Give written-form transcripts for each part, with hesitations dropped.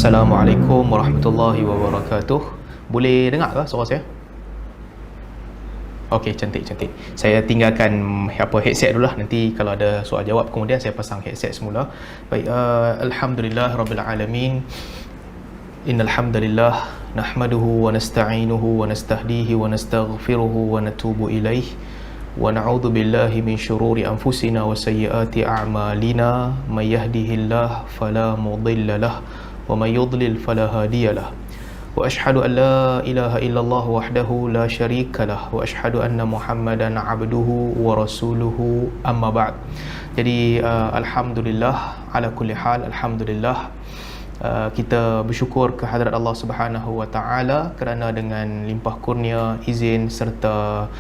Assalamualaikum warahmatullahi wabarakatuh. Boleh dengar ke suara saya? Okey, cantik. Saya tinggalkan headset dulu lah. Nanti kalau ada soal jawab kemudian saya pasang headset semula. Baik, alhamdulillah rabbil alamin. Innal hamdalillah nahmaduhu wa nasta'inuhu wa nastahdihi wa nastaghfiruhu wa natubu ilaih. Wa na'udzu billahi min syururi anfusina wa sayyiati a'malina. May yahdihillahu fala mudilla lahu wa may yudlil fala hadiya lahu. Wa asyhadu an la ilaha illallah wahdahu la syarika lah wa asyhadu anna Muhammadan abduhu wa rasuluhu amma ba'd. Jadi alhamdulillah ala kulli hal, alhamdulillah kita bersyukur kehadrat Allah Subhanahu wa taala kerana dengan limpah kurnia, izin serta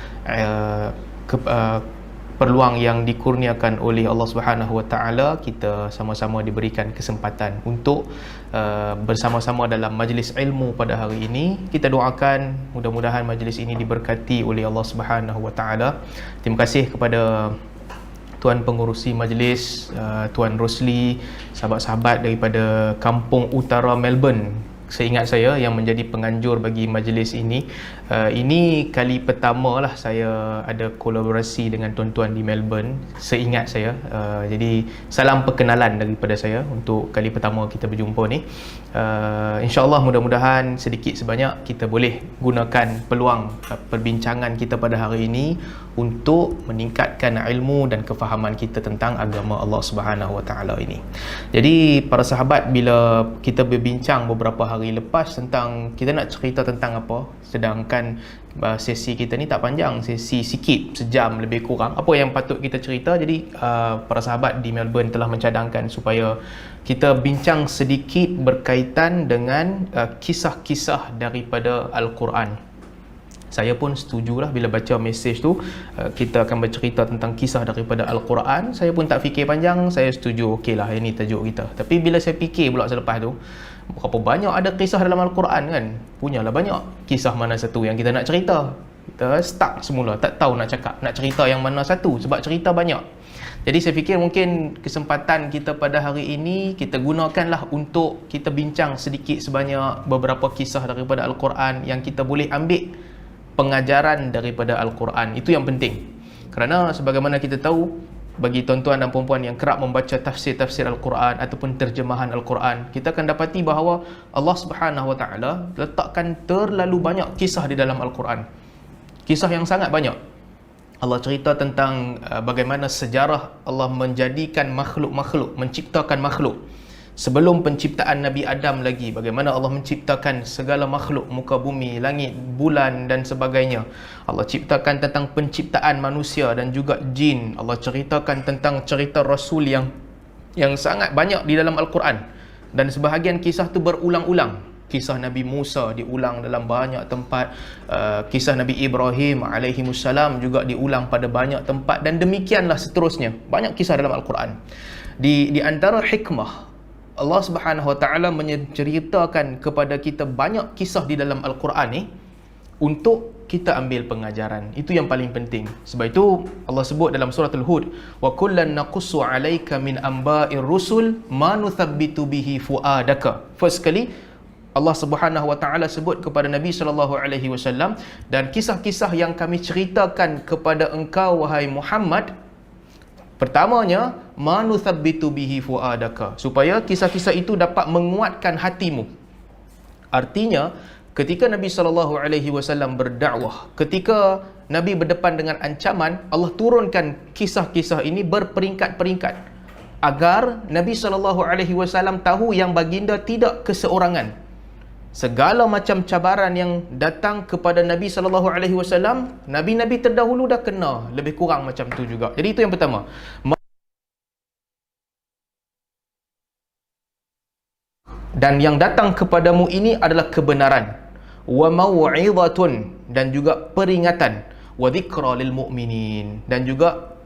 peluang yang dikurniakan oleh Allah Subhanahu wa taala, kita sama-sama diberikan kesempatan untuk bersama-sama dalam majlis ilmu pada hari ini. Kita doakan mudah-mudahan majlis ini diberkati oleh Allah Subhanahu wa taala. Terima kasih kepada Tuan Pengurusi Majlis, Tuan Rosli, sahabat-sahabat daripada Kampung Utara Melbourne, seingat saya, yang menjadi penganjur bagi majlis ini. Ini kali pertama lah saya ada kolaborasi dengan tuan-tuan di Melbourne, seingat saya. Jadi salam perkenalan daripada saya untuk kali pertama kita berjumpa ni. InsyaAllah mudah-mudahan sedikit sebanyak kita boleh gunakan peluang perbincangan kita pada hari ini untuk meningkatkan ilmu dan kefahaman kita tentang agama Allah Subhanahu wa taala ini. Jadi para sahabat, bila kita berbincang beberapa hari lepas tentang kita nak cerita tentang apa, sedangkan sesi kita ni tak panjang, sesi sikit, sejam lebih kurang, apa yang patut kita cerita. Jadi para sahabat di Melbourne telah mencadangkan supaya kita bincang sedikit berkaitan dengan kisah-kisah daripada Al-Quran. Saya pun setujulah bila baca mesej tu, kita akan bercerita tentang kisah daripada Al-Quran. Saya pun tak fikir panjang, saya setuju, okeylah ini tajuk kita. Tapi bila saya fikir pula selepas tu, berapa banyak ada kisah dalam Al-Quran kan? Punyalah banyak. Kisah mana satu yang kita nak cerita? Kita stuck semula, tak tahu nak cakap, nak cerita yang mana satu, sebab cerita banyak. Jadi saya fikir mungkin kesempatan kita pada hari ini kita gunakanlah untuk kita bincang sedikit sebanyak beberapa kisah daripada Al-Quran yang kita boleh ambil pengajaran daripada Al-Quran. Itu yang penting. Kerana sebagaimana kita tahu, bagi tuan-tuan dan puan-puan yang kerap membaca tafsir-tafsir Al-Quran ataupun terjemahan Al-Quran, kita akan dapati bahawa Allah Subhanahu wa taala letakkan terlalu banyak kisah di dalam Al-Quran. Kisah yang sangat banyak. Allah cerita tentang bagaimana sejarah Allah menjadikan makhluk-makhluk, menciptakan makhluk. Sebelum penciptaan Nabi Adam lagi, bagaimana Allah menciptakan segala makhluk, muka bumi, langit, bulan dan sebagainya. Allah ciptakan tentang penciptaan manusia dan juga jin. Allah ceritakan tentang cerita Rasul yang sangat banyak di dalam Al-Quran. Dan sebahagian kisah tu berulang-ulang. Kisah Nabi Musa diulang dalam banyak tempat. Kisah Nabi Ibrahim alaihimussalam juga diulang pada banyak tempat. Dan demikianlah seterusnya. Banyak kisah dalam Al-Quran. Di antara hikmah Allah Subhanahu wa taala menceritakan kepada kita banyak kisah di dalam Al-Quran ni untuk kita ambil pengajaran. Itu yang paling penting. Sebab itu Allah sebut dalam surah Al-Hud, wa kullan naqussu 'alaika min amba'ir rusul ma nuthabbitu bihi fuadaka. First kali Allah Subhanahu wa taala sebut kepada Nabi sallallahu alaihi wasallam, dan kisah-kisah yang kami ceritakan kepada engkau wahai Muhammad, pertamanya manuthabbitu bihi fuadaka, supaya kisah-kisah itu dapat menguatkan hatimu. Artinya ketika Nabi sallallahu alaihi wasallam berdakwah, ketika Nabi berdepan dengan ancaman, Allah turunkan kisah-kisah ini berperingkat-peringkat agar Nabi sallallahu alaihi wasallam tahu yang baginda tidak keseorangan. Segala macam cabaran yang datang kepada Nabi sallallahu alaihi wasallam, nabi-nabi terdahulu dah kena lebih kurang macam tu juga. Jadi itu yang pertama. Dan yang datang kepadamu ini adalah kebenaran. Wa mau'izatun, dan juga peringatan. Wa dzikra lil mu'minin, dan juga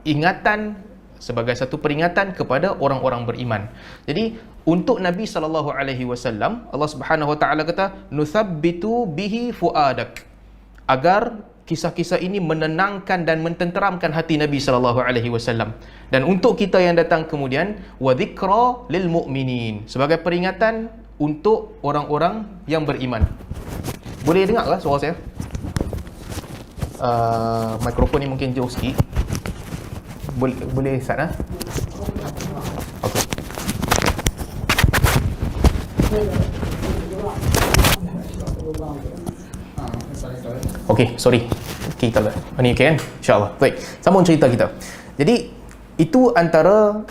ingatan sebagai satu peringatan kepada orang-orang beriman. Jadi untuk Nabi sallallahu alaihi wasallam, Allah Subhanahu wa taala kata nuthabbitu bihi fuadak, agar kisah-kisah ini menenangkan dan mententeramkan hati Nabi sallallahu alaihi wasallam. Dan untuk kita yang datang kemudian, wa dzikra lil mu'minin, sebagai peringatan untuk orang-orang yang beriman. Boleh dengar ke suara saya? Mikrofon ni mungkin jauh sikit. Boleh start Okey, sorry. Kita lah. Ini okey kan? InsyaAllah. Baik. Sambung cerita kita. Jadi, itu antara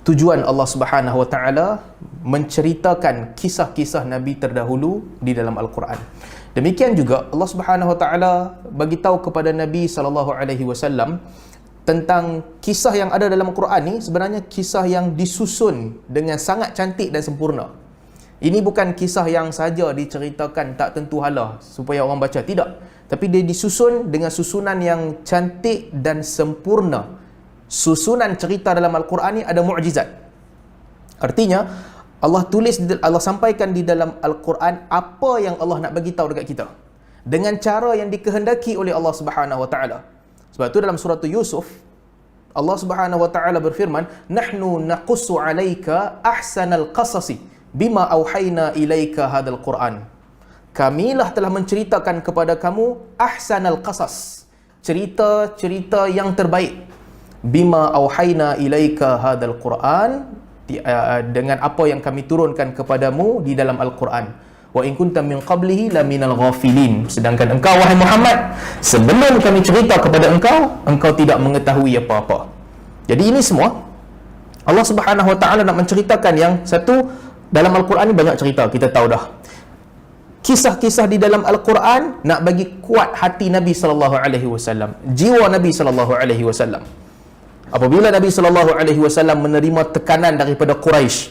tujuan Allah Subhanahu Wa Taala menceritakan kisah-kisah Nabi terdahulu di dalam Al-Quran. Demikian juga Allah Subhanahu Wa Taala bagi tahu kepada Nabi sallallahu alaihi wasallam tentang kisah yang ada dalam Al-Quran ni sebenarnya kisah yang disusun dengan sangat cantik dan sempurna. Ini bukan kisah yang saja diceritakan tak tentu hala supaya orang baca, tidak. Tapi dia disusun dengan susunan yang cantik dan sempurna. Susunan cerita dalam Al-Quran ni ada mukjizat. Artinya Allah sampaikan di dalam Al-Quran apa yang Allah nak bagi tahu dekat kita dengan cara yang dikehendaki oleh Allah Subhanahu Wa Taala. Sebab tu dalam surah Yusuf Allah Subhanahu Wa Taala berfirman, "Nahnu naqussu 'alaika ahsanal qasasi bima auhayna ilaika hadzal Qur'an." Kamilah telah menceritakan kepada kamu ahsanal qasas, cerita-cerita yang terbaik. Bima auhayna ilaika hadzal Qur'an, dengan apa yang kami turunkan kepadamu di dalam Al-Quran. Wa in kunta min qablihi laminal ghafilin. Sedangkan engkau wahai Muhammad, sebelum kami cerita kepada engkau tidak mengetahui apa-apa. Jadi ini semua Allah Subhanahu Wa Taala nak menceritakan yang satu. Dalam Al-Quran ni banyak cerita, kita tahu dah. Kisah-kisah di dalam Al-Quran nak bagi kuat hati Nabi sallallahu alaihi wasallam, jiwa Nabi sallallahu alaihi wasallam. Apabila Nabi sallallahu alaihi wasallam menerima tekanan daripada Quraisy,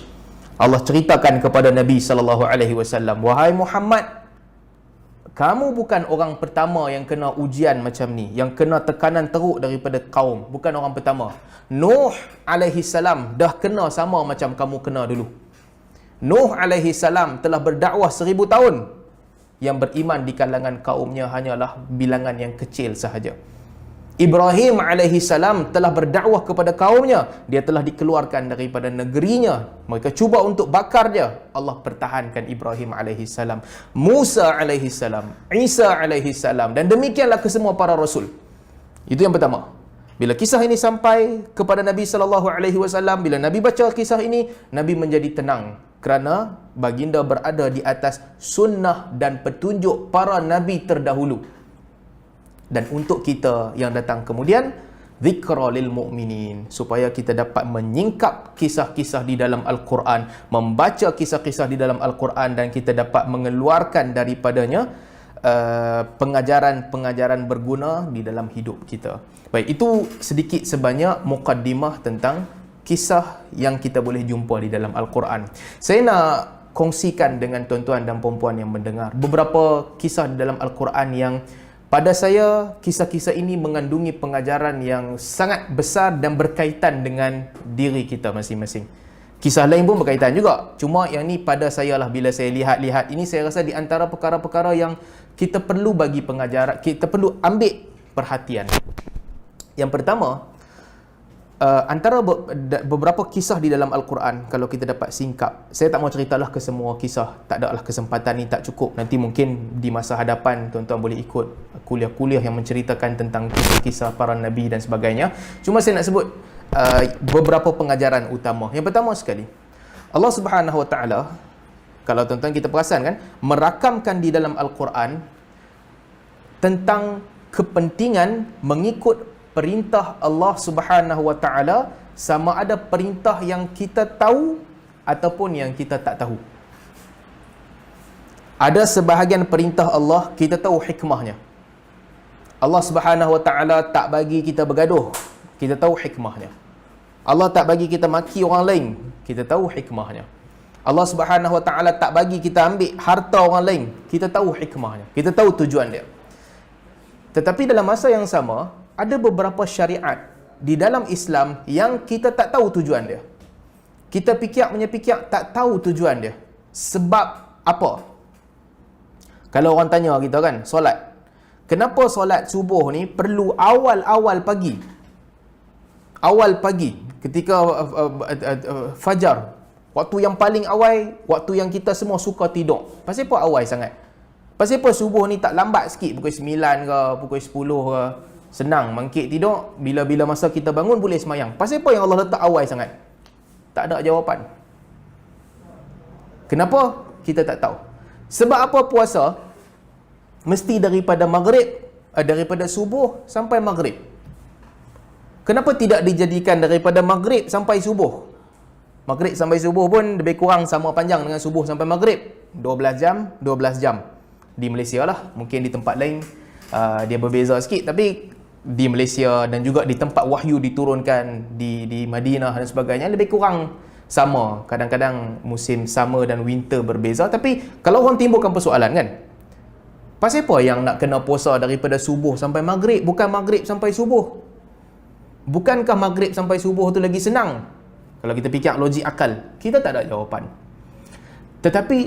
Allah ceritakan kepada Nabi sallallahu alaihi wasallam, "Wahai Muhammad, kamu bukan orang pertama yang kena ujian macam ni, yang kena tekanan teruk daripada kaum. Bukan orang pertama. Nuh alaihi salam dah kena sama macam kamu kena dulu. Nuh alaihi salam telah berdakwah 1000 tahun. Yang beriman di kalangan kaumnya hanyalah bilangan yang kecil sahaja. Ibrahim alaihi salam telah berdakwah kepada kaumnya. Dia telah dikeluarkan daripada negerinya. Mereka cuba untuk bakar dia. Allah pertahankan Ibrahim alaihi salam. Musa alaihi salam, Isa alaihi salam, dan demikianlah kesemua para rasul." Itu yang pertama. Bila kisah ini sampai kepada Nabi sallallahu alaihi wasallam, bila Nabi baca kisah ini, Nabi menjadi tenang kerana baginda berada di atas sunnah dan petunjuk para nabi terdahulu. Dan untuk kita yang datang kemudian, zikra lil mu'minin, supaya kita dapat menyingkap kisah-kisah di dalam Al-Quran, membaca kisah-kisah di dalam Al-Quran, dan kita dapat mengeluarkan daripadanya pengajaran-pengajaran berguna di dalam hidup kita. Baik, itu sedikit sebanyak mukaddimah tentang kisah yang kita boleh jumpa di dalam Al-Quran. Saya nak kongsikan dengan tuan-tuan dan puan-puan yang mendengar beberapa kisah di dalam Al-Quran yang pada saya kisah-kisah ini mengandungi pengajaran yang sangat besar dan berkaitan dengan diri kita masing-masing. Kisah lain pun berkaitan juga. Cuma yang ni pada saya lah, bila saya lihat-lihat ini, saya rasa di antara perkara-perkara yang kita perlu bagi pengajaran, kita perlu ambil perhatian. Yang pertama, antara beberapa kisah di dalam Al-Quran, kalau kita dapat singkap, saya tak mau ceritalah ke semua kisah, tak ada lah, kesempatan ni tak cukup. Nanti mungkin di masa hadapan tuan-tuan boleh ikut kuliah-kuliah yang menceritakan tentang kisah-kisah para nabi dan sebagainya. Cuma saya nak sebut beberapa pengajaran utama. Yang pertama sekali, Allah Subhanahu Wa Taala, kalau tuan-tuan kita perasan kan, merakamkan di dalam Al-Quran tentang kepentingan mengikut perintah Allah Subhanahu Wa Taala, sama ada perintah yang kita tahu ataupun yang kita tak tahu. Ada sebahagian perintah Allah kita tahu hikmahnya. Allah Subhanahu Wa Taala tak bagi kita bergaduh, kita tahu hikmahnya. Allah tak bagi kita maki orang lain, kita tahu hikmahnya. Allah Subhanahu Wa Taala tak bagi kita ambil harta orang lain, kita tahu hikmahnya, kita tahu tujuan dia. Tetapi dalam masa yang sama, ada beberapa syariat di dalam Islam yang kita tak tahu tujuan dia. Kita fikir tak tahu tujuan dia. Sebab apa? Kalau orang tanya kita kan, solat. Kenapa solat subuh ni perlu awal-awal pagi? Awal pagi, ketika fajar, Waktu yang paling awal, waktu yang kita semua suka tidur. Pasal apa awal sangat? Pasal apa subuh ni tak lambat sikit, pukul 9 ke, pukul 10 ke. Senang bangkit tidur, bila-bila masa kita bangun boleh semayang. Pasal apa yang Allah letak awal sangat? Tak ada jawapan. Kenapa? Kita tak tahu. Sebab apa puasa mesti daripada maghrib, daripada subuh sampai maghrib? Kenapa tidak dijadikan daripada maghrib sampai subuh? Maghrib sampai subuh pun lebih kurang sama panjang dengan subuh sampai maghrib. 12 jam, 12 jam. Di Malaysia lah. Mungkin di tempat lain dia berbeza sikit. Tapi di Malaysia dan juga di tempat wahyu diturunkan di Madinah dan sebagainya lebih kurang sama. Kadang-kadang musim summer dan winter berbeza. Tapi kalau orang timbulkan persoalan kan, pasal apa yang nak kena puasa daripada subuh sampai maghrib, bukan maghrib sampai subuh? Bukankah maghrib sampai subuh tu lagi senang? Kalau kita fikir logik akal, kita tak ada jawapan. Tetapi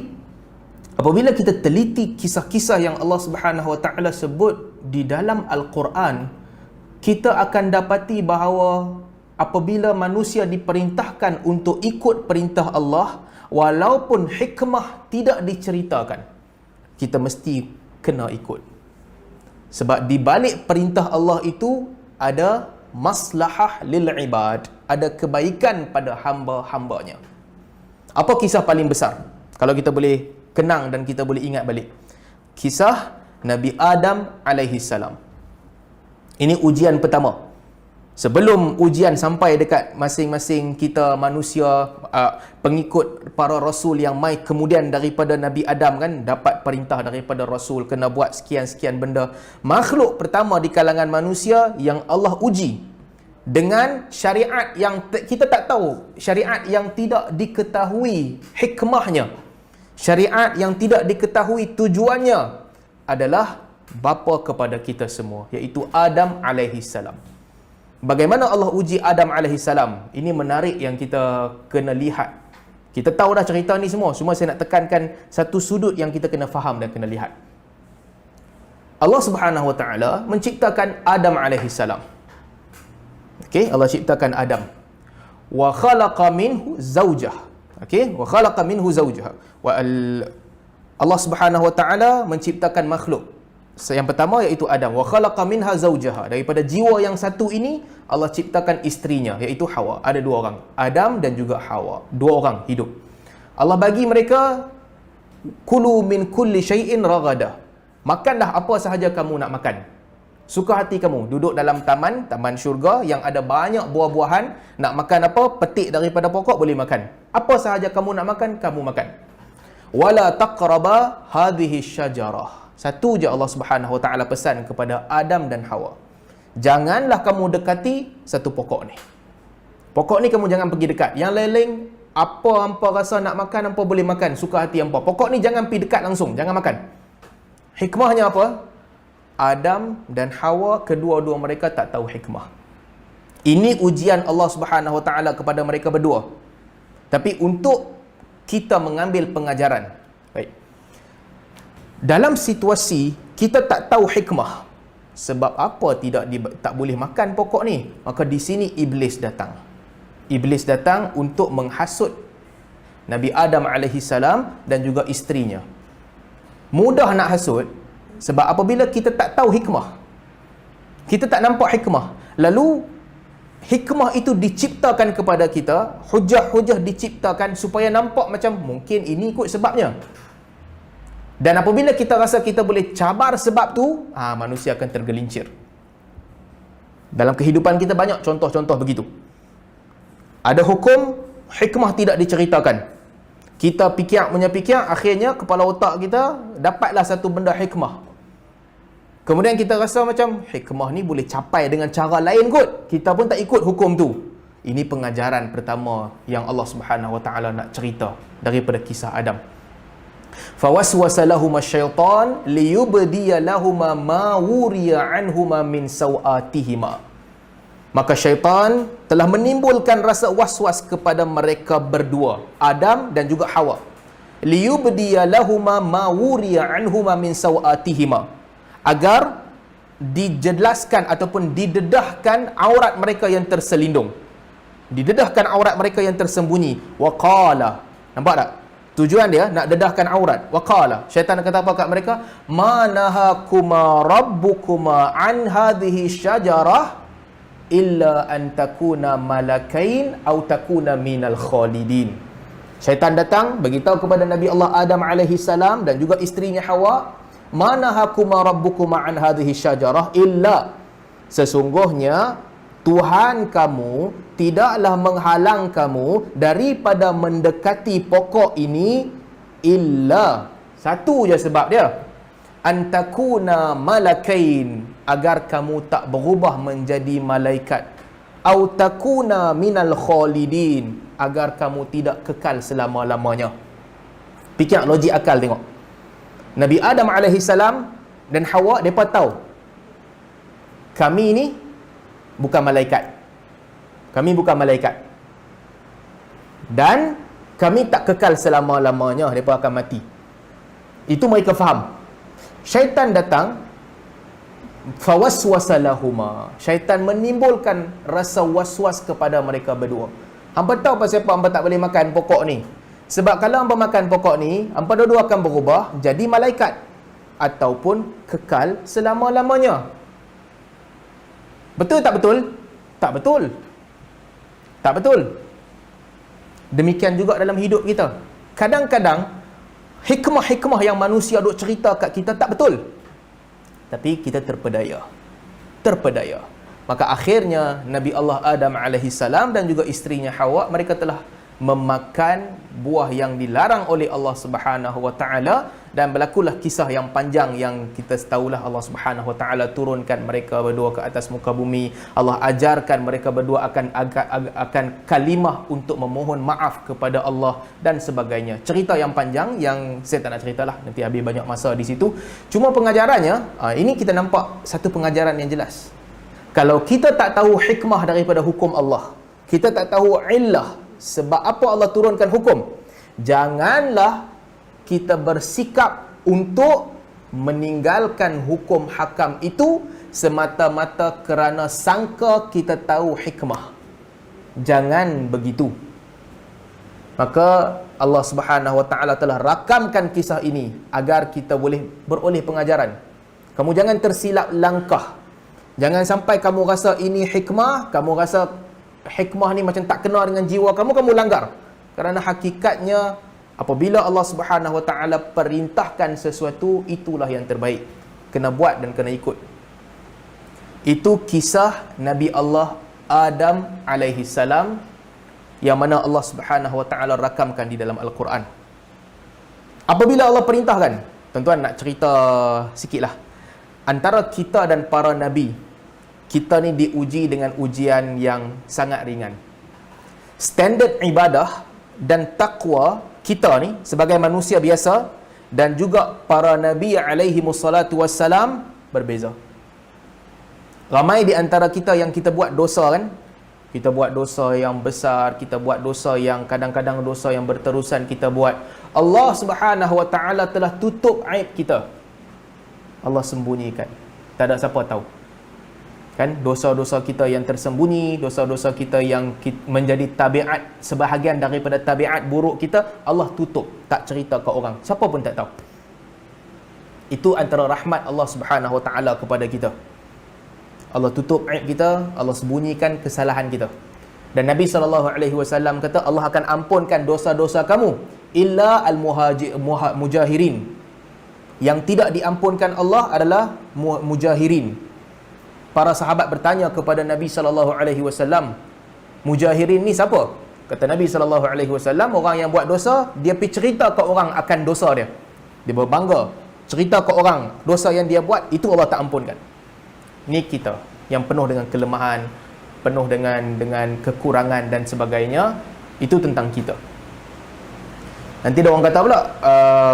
apabila kita teliti kisah-kisah yang Allah Subhanahu Wa Taala sebut di dalam Al-Quran, kita akan dapati bahawa apabila manusia diperintahkan untuk ikut perintah Allah, walaupun hikmah tidak diceritakan, kita mesti kena ikut. Sebab di balik perintah Allah itu ada maslahah lil ibad, ada kebaikan pada hamba-hambanya. Apa kisah paling besar? Kalau kita boleh kenang dan kita boleh ingat balik. Kisah Nabi Adam alaihi salam. Ini ujian pertama. Sebelum ujian sampai dekat masing-masing kita manusia, pengikut para rasul yang mai kemudian daripada Nabi Adam kan, dapat perintah daripada rasul kena buat sekian-sekian benda. Makhluk pertama di kalangan manusia yang Allah uji dengan syariat yang kita tak tahu, syariat yang tidak diketahui hikmahnya, syariat yang tidak diketahui tujuannya, adalah bapa kepada kita semua, iaitu Adam alaihi salam. Bagaimana Allah uji Adam alaihi salam? Ini menarik yang kita kena lihat. Kita tahu dah cerita ni semua, cuma saya nak tekankan satu sudut yang kita kena faham dan kena lihat. Allah Subhanahu Wa Taala menciptakan Adam alaihi salam. Okey, Allah ciptakan Adam. Wa khalaqa minhu zawjah. Okey, wa khalaqa minhu zawjah. Allah Subhanahu Wa Taala menciptakan makhluk. Yang pertama iaitu Adam. Wa khalaqa minha zawjaha. Daripada jiwa yang satu ini Allah ciptakan isterinya iaitu Hawa. Ada dua orang, Adam dan juga Hawa. Dua orang hidup. Allah bagi mereka kulu min kulli syai'in ragada. Makanlah apa sahaja kamu nak makan. Suka hati kamu. Duduk dalam taman syurga yang ada banyak buah-buahan. Nak makan apa? Petik daripada pokok boleh makan. Apa sahaja kamu nak makan, kamu makan. Wala taqraba hadhihi syajarah. Satu je Allah Subhanahu Wa Taala pesan kepada Adam dan Hawa. Janganlah kamu dekati satu pokok ni. Pokok ni kamu jangan pergi dekat. Yang lain-lain, apa hampa rasa nak makan, hampa boleh makan. Suka hati hampa. Pokok ni jangan pergi dekat langsung. Jangan makan. Hikmahnya apa? Adam dan Hawa, kedua-dua mereka tak tahu hikmah. Ini ujian Allah Subhanahu Wa Taala kepada mereka berdua. Tapi untuk kita mengambil pengajaran. Baik. Dalam situasi kita tak tahu hikmah, sebab apa tak boleh makan pokok ni, maka di sini iblis datang. Iblis datang untuk menghasut Nabi Adam alaihi salam dan juga isterinya. Mudah nak hasut sebab apabila kita tak tahu hikmah, kita tak nampak hikmah, lalu hikmah itu diciptakan kepada kita, hujah-hujah diciptakan supaya nampak macam mungkin ini ikut sebabnya. Dan apabila kita rasa kita boleh cabar sebab tu, manusia akan tergelincir. Dalam kehidupan kita banyak contoh-contoh begitu. Ada hukum, hikmah tidak diceritakan. Kita fikir, akhirnya kepala otak kita dapatlah satu benda hikmah. Kemudian kita rasa macam hikmah ni boleh capai dengan cara lain kot. Kita pun tak ikut hukum tu. Ini pengajaran pertama yang Allah Subhanahu Wa Taala nak cerita daripada kisah Adam. Fawaswasa lahuma syaitan liyubdiya lahuma ma wuriya anhuma min sawatihima. Maka syaitan telah menimbulkan rasa was-was kepada mereka berdua, Adam dan juga Hawa. Liyubdiya lahuma ma wuriya anhuma min sawatihima, agar dijelaskan ataupun didedahkan aurat mereka yang terselindung. didedahkan aurat mereka yang tersembunyi. Waqala, nampak tak? Tujuan dia nak dedahkan aurat. Waqala, syaitan kata apa kat mereka? Ma nahakuma rabbukuma an hadhihi syajarah illa an takuna malakain au takuna minal khalidin. Syaitan datang beritahu kepada Nabi Allah Adam alaihi salam dan juga isterinya Hawa, ma nahakuma rabbukuma an hadhihi syajarah illa, sesungguhnya Tuhan kamu tidaklah menghalang kamu daripada mendekati pokok ini illa, satu je sebab dia, antakuna malakain, agar kamu tak berubah menjadi malaikat, au takuna minal khalidin, agar kamu tidak kekal selama-lamanya. Fikir logik akal tengok. Nabi Adam alaihi salam dan Hawa, mereka tahu kami ni bukan malaikat. Kami bukan malaikat. Dan kami tak kekal selama-lamanya, mereka akan mati. Itu mereka faham. Syaitan datang, fawaswasa lahuma. Syaitan menimbulkan rasa waswas kepada mereka berdua. Hampa tahu pasal apa hampa tak boleh makan pokok ni? Sebab kalau hampa makan pokok ni, hampa dua-dua akan berubah jadi malaikat ataupun kekal selama-lamanya. Betul tak betul? Tak betul. Tak betul. Demikian juga dalam hidup kita. Kadang-kadang hikmah-hikmah yang manusia duk cerita kat kita tak betul. Tapi kita terpedaya. Terpedaya. Maka akhirnya Nabi Allah Adam alaihi salam dan juga isterinya Hawa, mereka telah memakan buah yang dilarang oleh Allah Subhanahu wa taala, dan berlakulah kisah yang panjang yang kita tahulah. Allah Subhanahu wa taala turunkan mereka berdua ke atas muka bumi. Allah ajarkan mereka berdua akan kalimah untuk memohon maaf kepada Allah dan sebagainya. Cerita yang panjang yang saya tak nak ceritalah, nanti habis banyak masa di situ. Cuma pengajarannya, ini kita nampak satu pengajaran yang jelas. Kalau kita tak tahu hikmah daripada hukum Allah, kita tak tahu illah, sebab apa Allah turunkan hukum, janganlah kita bersikap untuk meninggalkan hukum hakam itu semata-mata kerana sangka kita tahu hikmah. Jangan begitu. Maka Allah Subhanahu wa taala telah rakamkan kisah ini agar kita boleh beroleh pengajaran. Kamu jangan tersilap langkah. Jangan sampai kamu rasa ini hikmah, kamu rasa hikmah ni macam tak kena dengan jiwa kamu, kamu langgar. Kerana hakikatnya apabila Allah Subhanahu wa taala perintahkan sesuatu, itulah yang terbaik. Kena buat dan kena ikut. Itu kisah Nabi Allah Adam alaihi salam yang mana Allah Subhanahu wa taala rakamkan di dalam Al-Quran. Apabila Allah perintahkan, tuan-tuan nak cerita sikitlah. Antara kita dan para nabi, kita ni diuji dengan ujian yang sangat ringan. Standard ibadah dan takwa kita ni sebagai manusia biasa dan juga para nabi alaihi wassalatu wassalam berbeza. Ramai di antara kita yang kita buat dosa kan? Kita buat dosa yang besar, kita buat dosa yang kadang-kadang dosa yang berterusan kita buat. Allah Subhanahu wa taala telah tutup aib kita. Allah sembunyikan. Tak ada siapa tahu. Kan, dosa-dosa kita yang tersembunyi, dosa-dosa kita yang menjadi tabiat, sebahagian daripada tabiat buruk kita, Allah tutup, tak cerita ke orang, siapa pun tak tahu. Itu antara rahmat Allah Subhanahu wa taala kepada kita. Allah tutup aib kita, Allah sembunyikan kesalahan kita. Dan Nabi SAW kata, Allah akan ampunkan dosa-dosa kamu illa al-mujahirin. Yang tidak diampunkan Allah adalah mujahirin. Para sahabat bertanya kepada Nabi SAW, mujahirin ni siapa? Kata Nabi SAW, orang yang buat dosa, dia pergi cerita ke orang akan dosa dia. Dia berbangga, cerita ke orang dosa yang dia buat, itu Allah tak ampunkan. Ni kita, yang penuh dengan kelemahan, penuh dengan kekurangan dan sebagainya. Itu tentang kita. Nanti ada orang kata pula,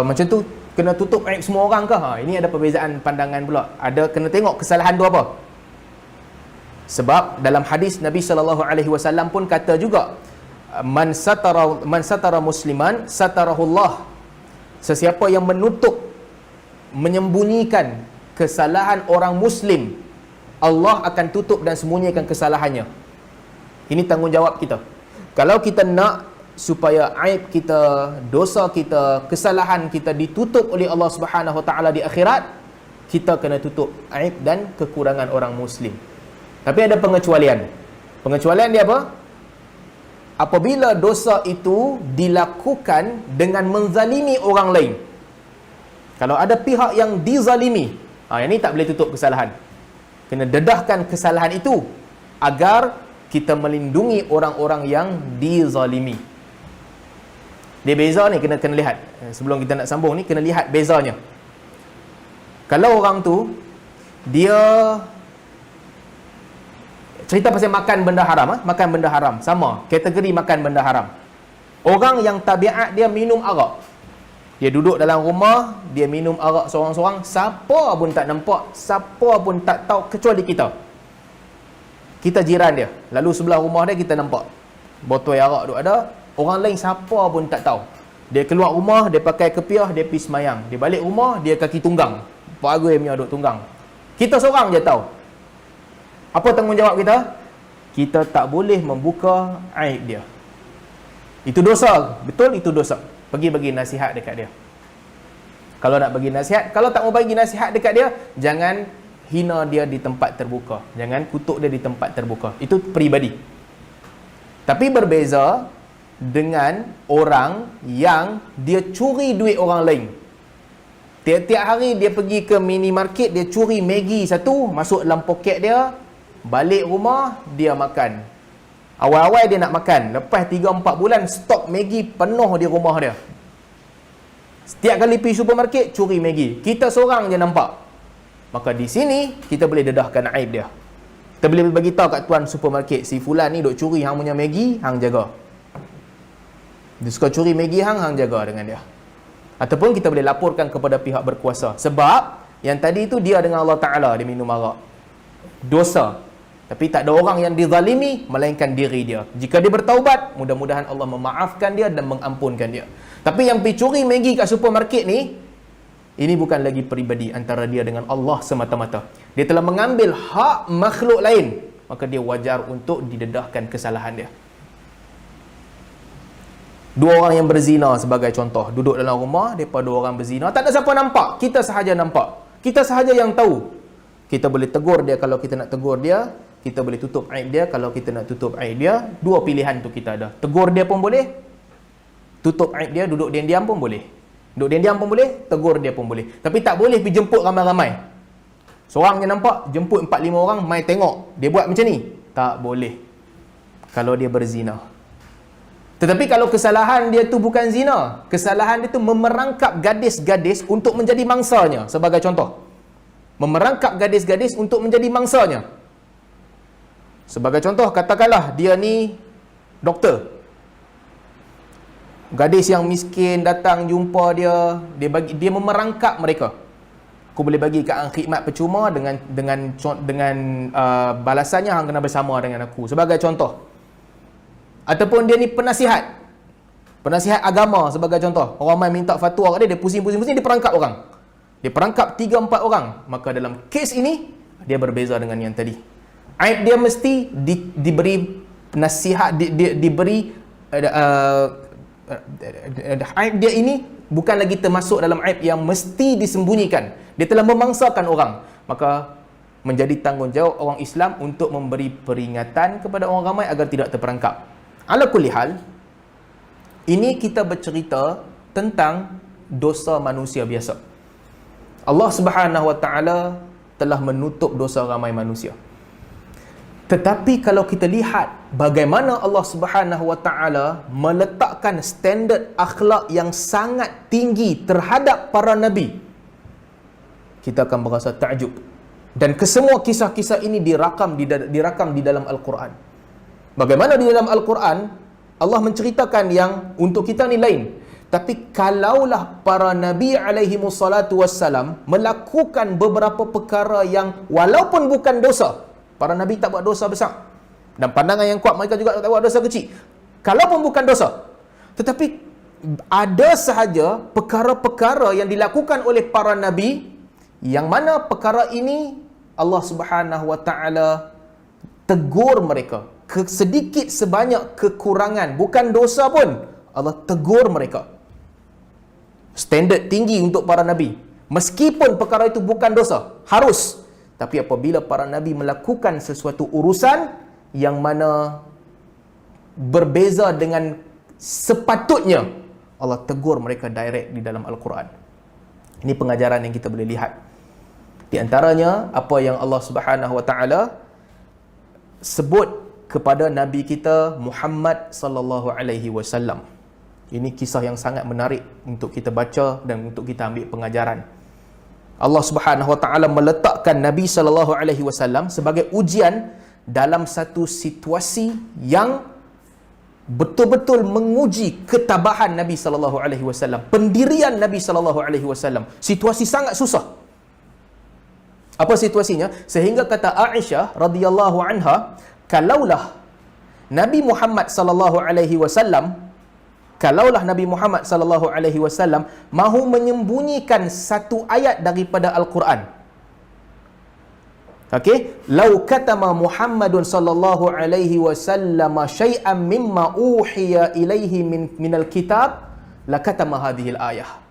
macam tu kena tutup aib semua orang ke? Ini ada perbezaan pandangan pula. Ada kena tengok kesalahan tu apa. Sebab dalam hadis Nabi SAW pun kata juga, man satara musliman satarahullah. Sesiapa yang menutup, menyembunyikan kesalahan orang muslim, Allah akan tutup dan sembunyikan kesalahannya. Ini tanggungjawab kita. Kalau kita nak supaya aib kita, dosa kita, kesalahan kita ditutup oleh Allah Subhanahu Wa Taala di akhirat, kita kena tutup aib dan kekurangan orang Muslim. Tapi ada pengecualian. Pengecualian dia apa? Apabila dosa itu dilakukan dengan menzalimi orang lain. Kalau ada pihak yang dizalimi, yang ni tak boleh tutup kesalahan. Kena dedahkan kesalahan itu agar kita melindungi orang-orang yang dizalimi. Dia beza ni, kena lihat. Sebelum kita nak sambung ni, kena lihat bezanya. Kalau orang tu dia cerita pasal makan benda haram, makan benda haram, sama kategori makan benda haram. Orang yang tabiat dia minum arak, dia duduk dalam rumah, dia minum arak seorang-seorang, siapa pun tak nampak, siapa pun tak tahu kecuali kita. Kita jiran dia, lalu sebelah rumah dia kita nampak botol arak duk ada, orang lain siapa pun tak tahu. Dia keluar rumah, dia pakai kepiah, dia pergi semayang. Dia balik rumah, dia kaki tunggang. Pak Agui punya duk tunggang. Kita seorang je tahu. Apa tanggungjawab kita? Kita tak boleh membuka aib dia. Itu dosa. Betul, itu dosa. Pergi bagi nasihat dekat dia. Kalau nak bagi nasihat, kalau tak mau bagi nasihat dekat dia, jangan hina dia di tempat terbuka. Jangan kutuk dia di tempat terbuka. Itu peribadi. Tapi berbeza dengan orang yang dia curi duit orang lain. Tiap-tiap hari dia pergi ke minimarket, dia curi Maggi satu, masuk dalam poket dia, balik rumah, dia makan. Awal-awal dia nak makan, lepas 3-4 bulan, stok Maggi penuh di rumah dia. Setiap kali pergi supermarket, curi Maggi. Kita seorang je nampak. Maka di sini, kita boleh dedahkan aib dia. Kita boleh bagi tahu kat tuan supermarket, si fulan ni duk curi hang punya Maggi, hang jaga. Dia suka curi Maggi hang jaga dengan dia. Ataupun kita boleh laporkan kepada pihak berkuasa. Sebab yang tadi itu dia dengan Allah Ta'ala, dia minum arak. Dosa. Tapi tak ada orang yang dizalimi melainkan diri dia. Jika dia bertaubat, mudah-mudahan Allah memaafkan dia dan mengampunkan dia. Tapi yang pergi curi Maggi kat supermarket ni, ini bukan lagi peribadi antara dia dengan Allah semata-mata. Dia telah mengambil hak makhluk lain. Maka dia wajar untuk didedahkan kesalahan dia. Dua orang yang berzina sebagai contoh. Duduk dalam rumah, mereka dua orang berzina. Tak ada siapa nampak. Kita sahaja nampak. Kita sahaja yang tahu. Kita boleh tegur dia kalau kita nak tegur dia. Kita boleh tutup aib dia kalau kita nak tutup aib dia. Dua pilihan tu kita ada. Tegur dia pun boleh. Tutup aib dia, duduk diam-diam pun boleh. Duduk diam-diam pun boleh. Tegur dia pun boleh. Tapi tak boleh pergi jemput ramai-ramai. Seorang yang nampak, jemput 4-5 orang, mai tengok. Dia buat macam ni. Tak boleh. Kalau dia berzina. Tetapi kalau kesalahan dia tu bukan zina. Kesalahan dia tu memerangkap gadis-gadis untuk menjadi mangsanya. Sebagai contoh. Memerangkap gadis-gadis untuk menjadi mangsanya. Sebagai contoh, katakanlah dia ni doktor. Gadis yang miskin datang jumpa dia, dia memerangkap mereka. Aku boleh bagi kat hang khidmat percuma dengan balasannya hang kena bersama dengan aku. Sebagai contoh. Ataupun dia ni penasihat. Penasihat agama sebagai contoh. Orang main minta fatwa kat dia, dia pusing-pusing, dia perangkap orang. Dia perangkap 3-4 orang. Maka dalam kes ini, dia berbeza dengan yang tadi. Aib dia mesti diberi nasihat, diberi aib dia ini bukan lagi termasuk dalam aib yang mesti disembunyikan. Dia telah memangsakan orang. Maka menjadi tanggungjawab orang Islam untuk memberi peringatan kepada orang ramai agar tidak terperangkap. Ala kulli hal, ini kita bercerita tentang dosa manusia biasa. Allah Subhanahu Wa Taala telah menutup dosa ramai manusia. Tetapi kalau kita lihat bagaimana Allah Subhanahu Wa Taala meletakkan standard akhlak yang sangat tinggi terhadap para nabi, kita akan berasa takjub. Dan kesemua kisah-kisah ini dirakam di dalam Al-Quran. Bagaimana di dalam Al-Quran Allah menceritakan yang untuk kita ni lain. Tapi kalaulah para nabi alaihi wassalatu wassalam melakukan beberapa perkara yang walaupun bukan dosa, para nabi tak buat dosa besar. Dan pandangan yang kuat, mereka juga tak buat dosa kecil. Kalaupun bukan dosa. Tetapi ada sahaja perkara-perkara yang dilakukan oleh para nabi, yang mana perkara ini Allah Subhanahu Wa Taala tegur mereka. sedikit sebanyak kekurangan, bukan dosa pun, Allah tegur mereka. Standard tinggi untuk para Nabi. Meskipun perkara itu bukan dosa, harus. Tapi apabila para Nabi melakukan sesuatu urusan yang mana berbeza dengan sepatutnya, Allah tegur mereka direct di dalam Al-Quran. Ini pengajaran yang kita boleh lihat. Di antaranya, apa yang Allah Subhanahu Wa Taala sebut kepada Nabi kita Muhammad sallallahu alaihi wasallam. Ini kisah yang sangat menarik untuk kita baca dan untuk kita ambil pengajaran. Allah Subhanahu Wa Taala meletakkan Nabi sallallahu alaihi wasallam sebagai ujian dalam satu situasi yang betul-betul menguji ketabahan Nabi sallallahu alaihi wasallam, pendirian Nabi sallallahu alaihi wasallam. Situasi sangat susah. Apa situasinya? Sehingga kata Aisyah radhiyallahu anha, kalaulah Nabi Muhammad sallallahu alaihi wasallam mahu menyembunyikan satu ayat daripada Al-Quran. Okey, lau katama Muhammadun sallallahu alaihi wasallam syai'an mimma uhiya ilaihi minal kitab lakatama hadhil ayah.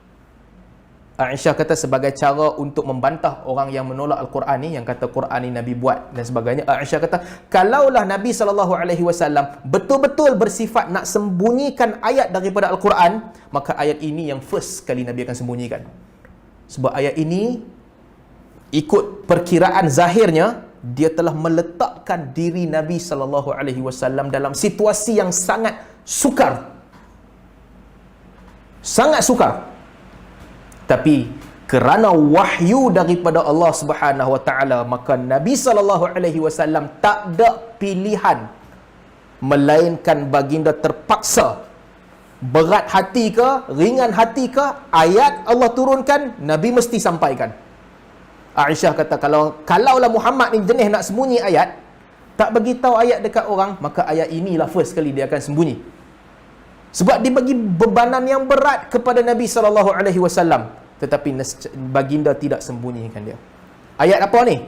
Aisyah kata sebagai cara untuk membantah orang yang menolak Al-Quran ni, yang kata Quran ni Nabi buat dan sebagainya. Aisyah kata, kalaulah Nabi SAW betul-betul bersifat nak sembunyikan ayat daripada Al-Quran, maka ayat ini yang first kali Nabi akan sembunyikan. Sebab ayat ini, ikut perkiraan zahirnya, dia telah meletakkan diri Nabi SAW dalam situasi yang sangat sukar. Sangat sukar. Tapi kerana wahyu daripada Allah Subhanahu Wa Taala, maka Nabi SAW tak ada pilihan melainkan baginda terpaksa, berat hati ke, ringan hati ke, ayat Allah turunkan, Nabi mesti sampaikan. Aisyah kata, kalaulah Muhammad ni jenis nak sembunyi ayat, tak bagi tahu ayat dekat orang, maka ayat inilah first kali dia akan sembunyi. Sebab dia bagi bebanan yang berat kepada Nabi SAW. Tetapi baginda tidak sembunyikan dia. Ayat apa ni?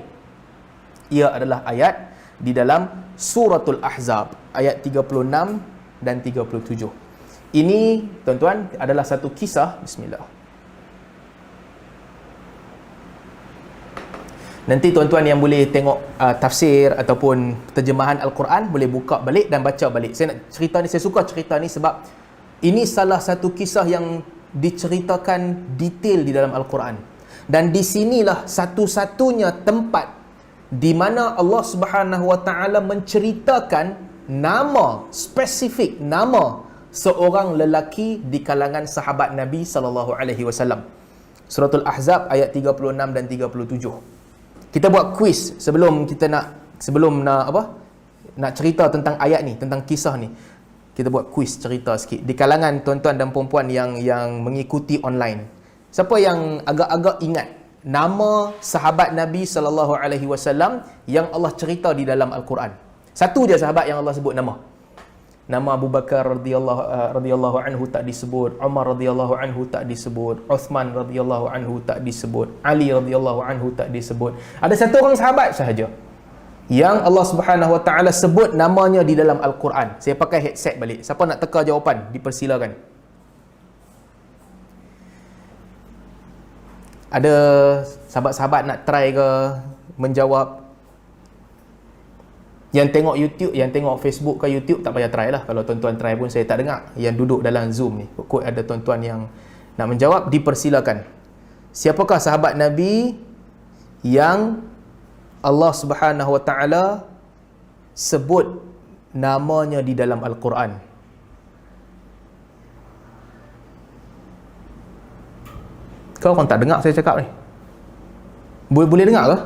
Ia adalah ayat di dalam Suratul Ahzab, ayat 36 dan 37. Ini, tuan-tuan, adalah satu kisah. Bismillah. Nanti tuan-tuan yang boleh tengok tafsir ataupun terjemahan Al-Quran, boleh buka balik dan baca balik. Saya suka cerita ni sebab ini salah satu kisah yang diceritakan detail di dalam Al-Quran. Dan di sinilah satu-satunya tempat di mana Allah Subhanahu Wa Taala menceritakan nama, spesifik nama seorang lelaki di kalangan sahabat Nabi sallallahu alaihi wasallam. Suratul Ahzab ayat 36 dan 37. Kita buat quiz sebelum nak cerita tentang ayat ni, tentang kisah ni. Kita buat quiz cerita sikit di kalangan tuan-tuan dan puan-puan yang mengikuti online. Siapa yang agak-agak ingat nama sahabat Nabi sallallahu alaihi wasallam yang Allah cerita di dalam Al-Quran? Satu je sahabat yang Allah sebut nama. Nama Abu Bakar radhiyallahu anhu tak disebut, Umar radhiyallahu anhu tak disebut, Uthman radhiyallahu anhu tak disebut, Ali radhiyallahu anhu tak disebut. Ada satu orang sahabat sahaja yang Allah Subhanahu Wa Taala sebut namanya di dalam Al-Quran. Saya pakai headset balik. Siapa nak teka jawapan, dipersilakan. Ada sahabat-sahabat nak try ke menjawab? Yang tengok YouTube, yang tengok Facebook ke YouTube, tak payah try lah. Kalau tuan-tuan try pun saya tak dengar. Yang duduk dalam Zoom ni, kot ada tuan-tuan yang nak menjawab, dipersilakan. Siapakah sahabat Nabi yang Allah Subhanahu Wa Taala sebut namanya di dalam Al-Quran? Kau orang tak dengar saya cakap ni? Boleh dengar ke?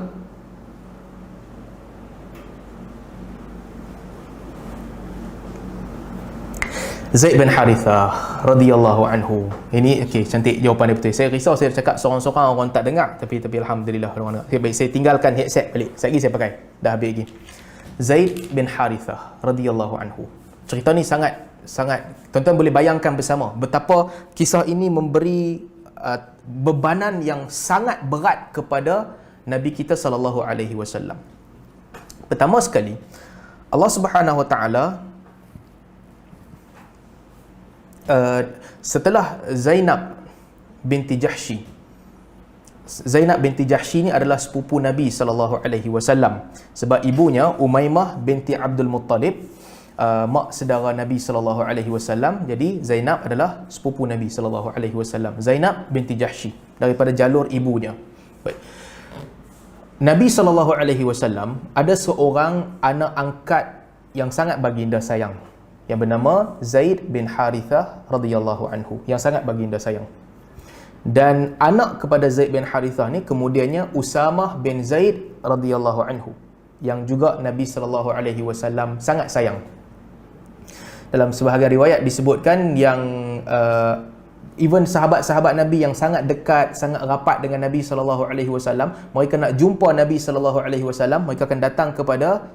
Zaid bin Harithah radhiyallahu anhu. Ini okey, cantik jawapan dia betul. Saya risau saya cakap seorang-seorang orang tak dengar, tapi alhamdulillah orang dengar. Okay, baik, saya tinggalkan headset balik. Sekejap saya pakai. Dah habis lagi. Zaid bin Harithah radhiyallahu anhu. Cerita ni sangat tuan-tuan boleh bayangkan bersama betapa kisah ini memberi bebanan yang sangat berat kepada Nabi kita sallallahu alaihi wasallam. Pertama sekali, Allah Subhanahu Wa Taala setelah Zainab binti Jahsy. Zainab binti Jahsy ni adalah sepupu Nabi sallallahu alaihi wasallam, sebab ibunya Umaymah binti Abdul Muttalib, mak saudara Nabi sallallahu alaihi wasallam. Jadi Zainab adalah sepupu Nabi sallallahu alaihi wasallam. Zainab binti Jahsy daripada jalur ibunya. Baik. Nabi sallallahu alaihi wasallam ada seorang anak angkat yang sangat baginda sayang, yang bernama Zaid bin Harithah radhiyallahu anhu, yang sangat baginda sayang. Dan anak kepada Zaid bin Harithah ni kemudiannya Usamah bin Zaid radhiyallahu anhu, yang juga Nabi sallallahu alaihi wasallam sangat sayang. Dalam sebahagian riwayat disebutkan yang even sahabat-sahabat Nabi yang sangat dekat, sangat rapat dengan Nabi sallallahu alaihi wasallam, mereka nak jumpa Nabi sallallahu alaihi wasallam, mereka akan datang kepada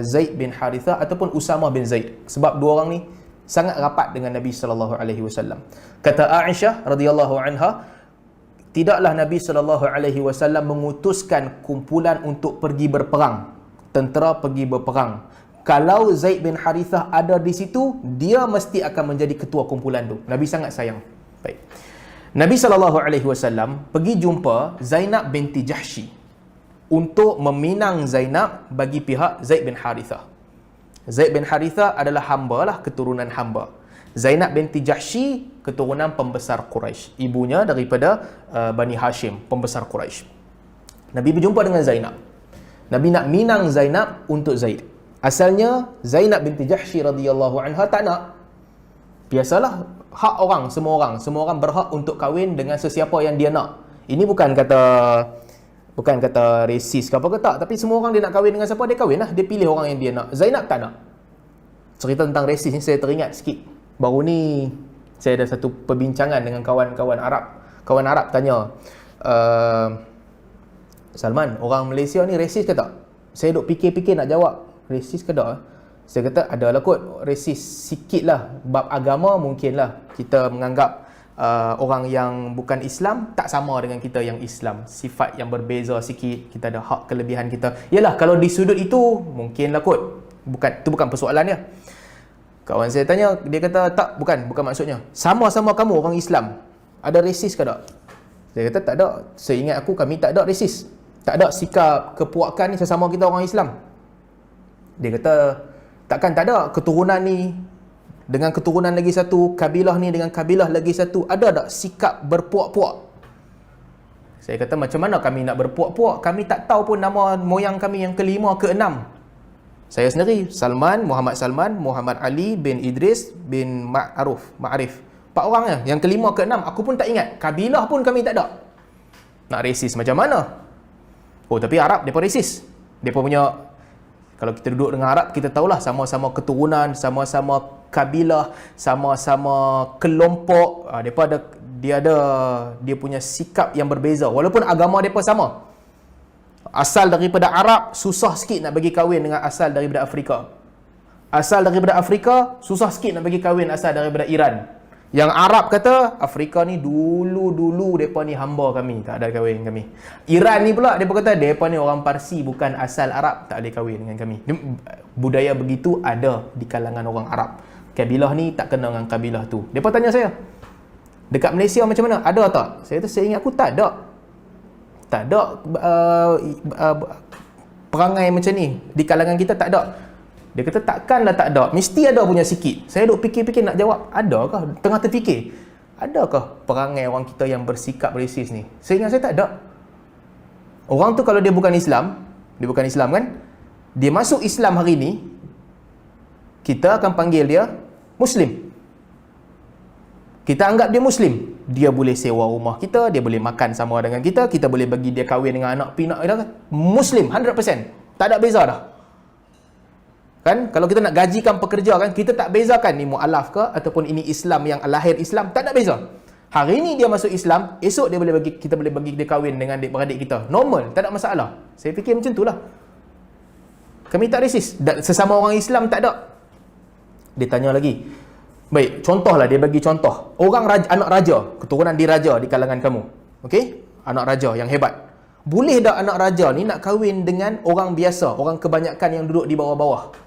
Zaid bin Harithah ataupun Usamah bin Zaid, sebab dua orang ni sangat rapat dengan Nabi sallallahu alaihi wasallam. Kata Aisyah radhiyallahu anha, tidaklah Nabi sallallahu alaihi wasallam mengutuskan kumpulan untuk pergi berperang, tentera pergi berperang, kalau Zaid bin Harithah ada di situ, dia mesti akan menjadi ketua kumpulan tu. Nabi sangat sayang. Baik. Nabi sallallahu alaihi wasallam pergi jumpa Zainab binti Jahsy untuk meminang Zainab bagi pihak Zaid bin Harithah. Zaid bin Harithah adalah hamba lah, keturunan hamba. Zainab binti Jahsy keturunan pembesar Quraisy. Ibunya daripada Bani Hashim, pembesar Quraisy. Nabi berjumpa dengan Zainab. Nabi nak minang Zainab untuk Zaid. Asalnya Zainab binti Jahsy radhiyallahu anha tak nak. Biasalah hak orang, semua orang berhak untuk kahwin dengan sesiapa yang dia nak. Ini bukan kata resis ke apa ke tak, tapi semua orang dia nak kahwin dengan siapa, dia kahwin lah, dia pilih orang yang dia nak. Zainab tak nak. Cerita tentang resis ni saya teringat sikit. Baru ni saya ada satu perbincangan dengan kawan-kawan Arab. Kawan Arab tanya, Salman, orang Malaysia ni resis ke tak? Saya duk fikir-fikir nak jawab, resis ke tak? Saya kata adalah kot resis sikit lah. Bab agama mungkin lah kita menganggap orang yang bukan Islam tak sama dengan kita yang Islam. Sifat yang berbeza sikit, kita ada hak kelebihan kita. Yalah, kalau di sudut itu mungkinlah kot. Itu bukan persoalan dia. Kawan saya tanya, dia kata tak, bukan maksudnya. Sama-sama kamu orang Islam, ada resis ke tak? Saya kata tak ada. Seingat aku kami tak ada resis. Tak ada sikap kepuakan ni sesama kita orang Islam. Dia kata takkan tak ada keturunan ni dengan keturunan lagi satu, kabilah ni dengan kabilah lagi satu, ada tak sikap berpuak-puak? Saya kata macam mana kami nak berpuak-puak? Kami tak tahu pun nama moyang kami yang kelima, keenam. Saya sendiri, Muhammad Ali bin Idris bin Ma'arif. 4 orangnya, yang kelima, keenam, aku pun tak ingat. Kabilah pun kami tak ada. Nak resis macam mana? Oh, tapi Arab mereka resis. Mereka punya, kalau kita duduk dengan Arab, kita tahulah sama-sama keturunan, sama-sama kabilah, sama-sama kelompok. Dia punya sikap yang berbeza. Walaupun agama mereka sama. Asal daripada Arab, susah sikit nak bagi kahwin dengan asal daripada Afrika. Asal daripada Afrika, susah sikit nak bagi kahwin asal daripada Iran. Yang Arab kata, Afrika ni dulu mereka ni hamba kami, tak ada kahwin kami. Iran ni pula, mereka kata, mereka ni orang Parsi, bukan asal Arab, tak boleh kahwin dengan kami. Budaya begitu ada di kalangan orang Arab. Kabilah ni tak kena dengan kabilah tu. Mereka tanya saya, dekat Malaysia macam mana? Ada tak? Saya kata, saya ingat aku tak ada. Tak ada perangai macam ni. Di kalangan kita tak ada. Dia kata takkanlah tak ada. Mesti ada punya sikit. Saya duk fikir-fikir nak jawab. Adakah? Tengah terfikir. Adakah perangai orang kita yang bersikap resis ni? Saya ingat saya tak ada. Orang tu kalau dia bukan Islam kan? Dia masuk Islam hari ni, kita akan panggil dia Muslim. Kita anggap dia Muslim. Dia boleh sewa rumah kita, dia boleh makan sama dengan kita, kita boleh bagi dia kahwin dengan anak pinak kita. Muslim 100%. Tak ada beza dah. Kan? Kalau kita nak gajikan pekerja kan, kita tak bezakan ni mu'alaf ke ataupun ini Islam yang lahir Islam, tak ada beza. Hari ni dia masuk Islam, esok kita boleh bagi dia kahwin dengan adik-beradik kita. Normal, tak ada masalah. Saya fikir macam itulah. Kami tak resis. Sesama orang Islam tak ada. Dia tanya lagi. Baik, contohlah, dia bagi contoh. Anak raja, keturunan diraja di kalangan kamu. Okey? Anak raja yang hebat. Boleh tak anak raja ni nak kahwin dengan orang biasa, orang kebanyakan yang duduk di bawah-bawah?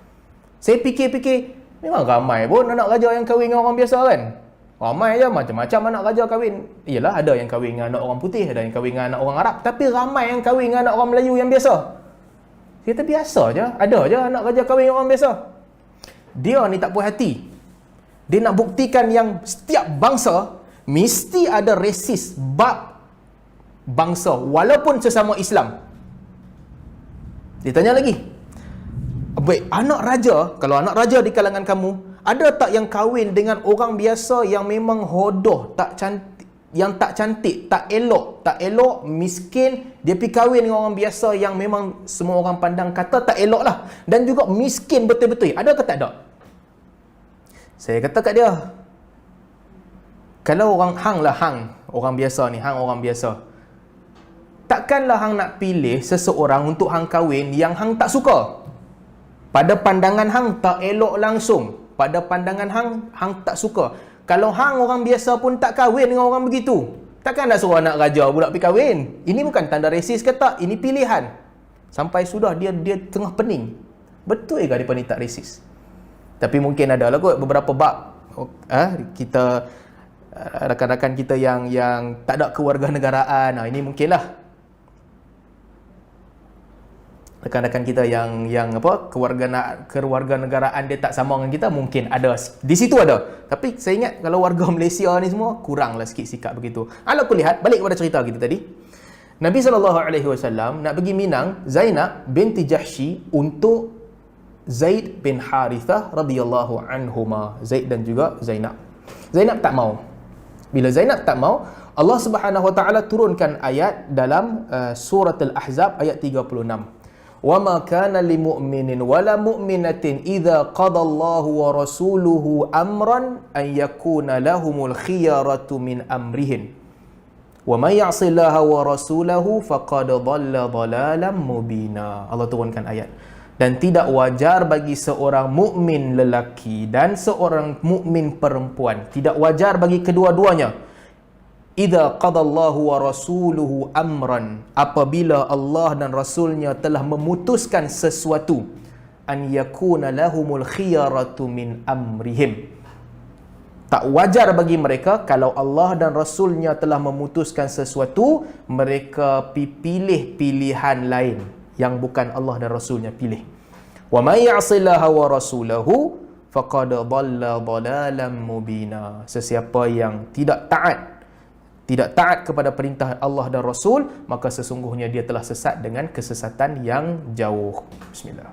Saya fikir-fikir, memang ramai pun anak raja yang kahwin dengan orang biasa kan. Ramai je, macam-macam anak raja kahwin. Iyalah, ada yang kahwin dengan anak orang putih, ada yang kahwin dengan anak orang Arab. Tapi ramai yang kahwin dengan anak orang Melayu yang biasa. Kita biasa je, ada je anak raja kahwin dengan orang biasa. Dia ni tak puas hati. Dia nak buktikan yang setiap bangsa mesti ada resis bab bangsa walaupun sesama Islam. Dia tanya lagi, baik, anak raja, kalau anak raja di kalangan kamu, ada tak yang kahwin dengan orang biasa yang memang hodoh, tak cantik, yang tak cantik, tak elok, miskin, dia pergi kahwin dengan orang biasa yang memang semua orang pandang kata tak elok lah, dan juga miskin betul-betul, ada ke tak ada? Saya kata kat dia, kalau orang orang biasa ni, orang biasa, takkanlah hang nak pilih seseorang untuk hang kahwin yang hang tak suka. Pada pandangan hang tak elok langsung, pada pandangan hang tak suka. Kalau hang orang biasa pun tak kahwin dengan orang begitu, takkan nak suruh anak raja pula pergi kahwin. Ini bukan tanda resis ke tak, ini pilihan. Sampai sudah dia tengah pening. Betul ke dia ni tak resis? Tapi mungkin ada lah kot beberapa bab kita rakan-rakan kita yang tak ada kewarganegaraan. Ini mungkinlah rakan-rakan kita yang kewarganegaraan dia tak sama dengan kita, mungkin ada di situ ada. Tapi saya ingat kalau warga Malaysia ni semua kuranglah sikit sikap begitu. Ala kulihat, balik kepada cerita kita tadi. Nabi SAW nak pergi minang Zainab binti Jahsy untuk Zaid bin Harithah radhiyallahu anhuma. Zaid dan juga Zainab. Zainab tak mau. Bila Zainab tak mau, Allah Subhanahu wa taala turunkan ayat dalam surah Al-Ahzab ayat 36. Wa ma kana lil mu'minin wala mu'minatin idza qada Allahu wa rasuluhu amran an yakuna lahumul khiyaratu min amrihim. Wa may ya'sillaha wa rasulahu faqad dhalla dhalalan mubina. Allah turunkan ayat. Dan tidak wajar bagi seorang mukmin lelaki dan seorang mukmin perempuan, tidak wajar bagi kedua-duanya, idza qadallahu wa rasuluhu amran, apabila Allah dan Rasulnya telah memutuskan sesuatu, an yakuna lahumul khiyaratu min amrihim. Tak wajar bagi mereka kalau Allah dan Rasulnya telah memutuskan sesuatu, mereka pilih pilihan lain yang bukan Allah dan Rasulnya pilih. Wa may ya'sillaha wa rasulahu faqad dhalla dhalalan mubina. Sesiapa yang tidak taat kepada perintah Allah dan Rasul, maka sesungguhnya dia telah sesat dengan kesesatan yang jauh. Bismillah.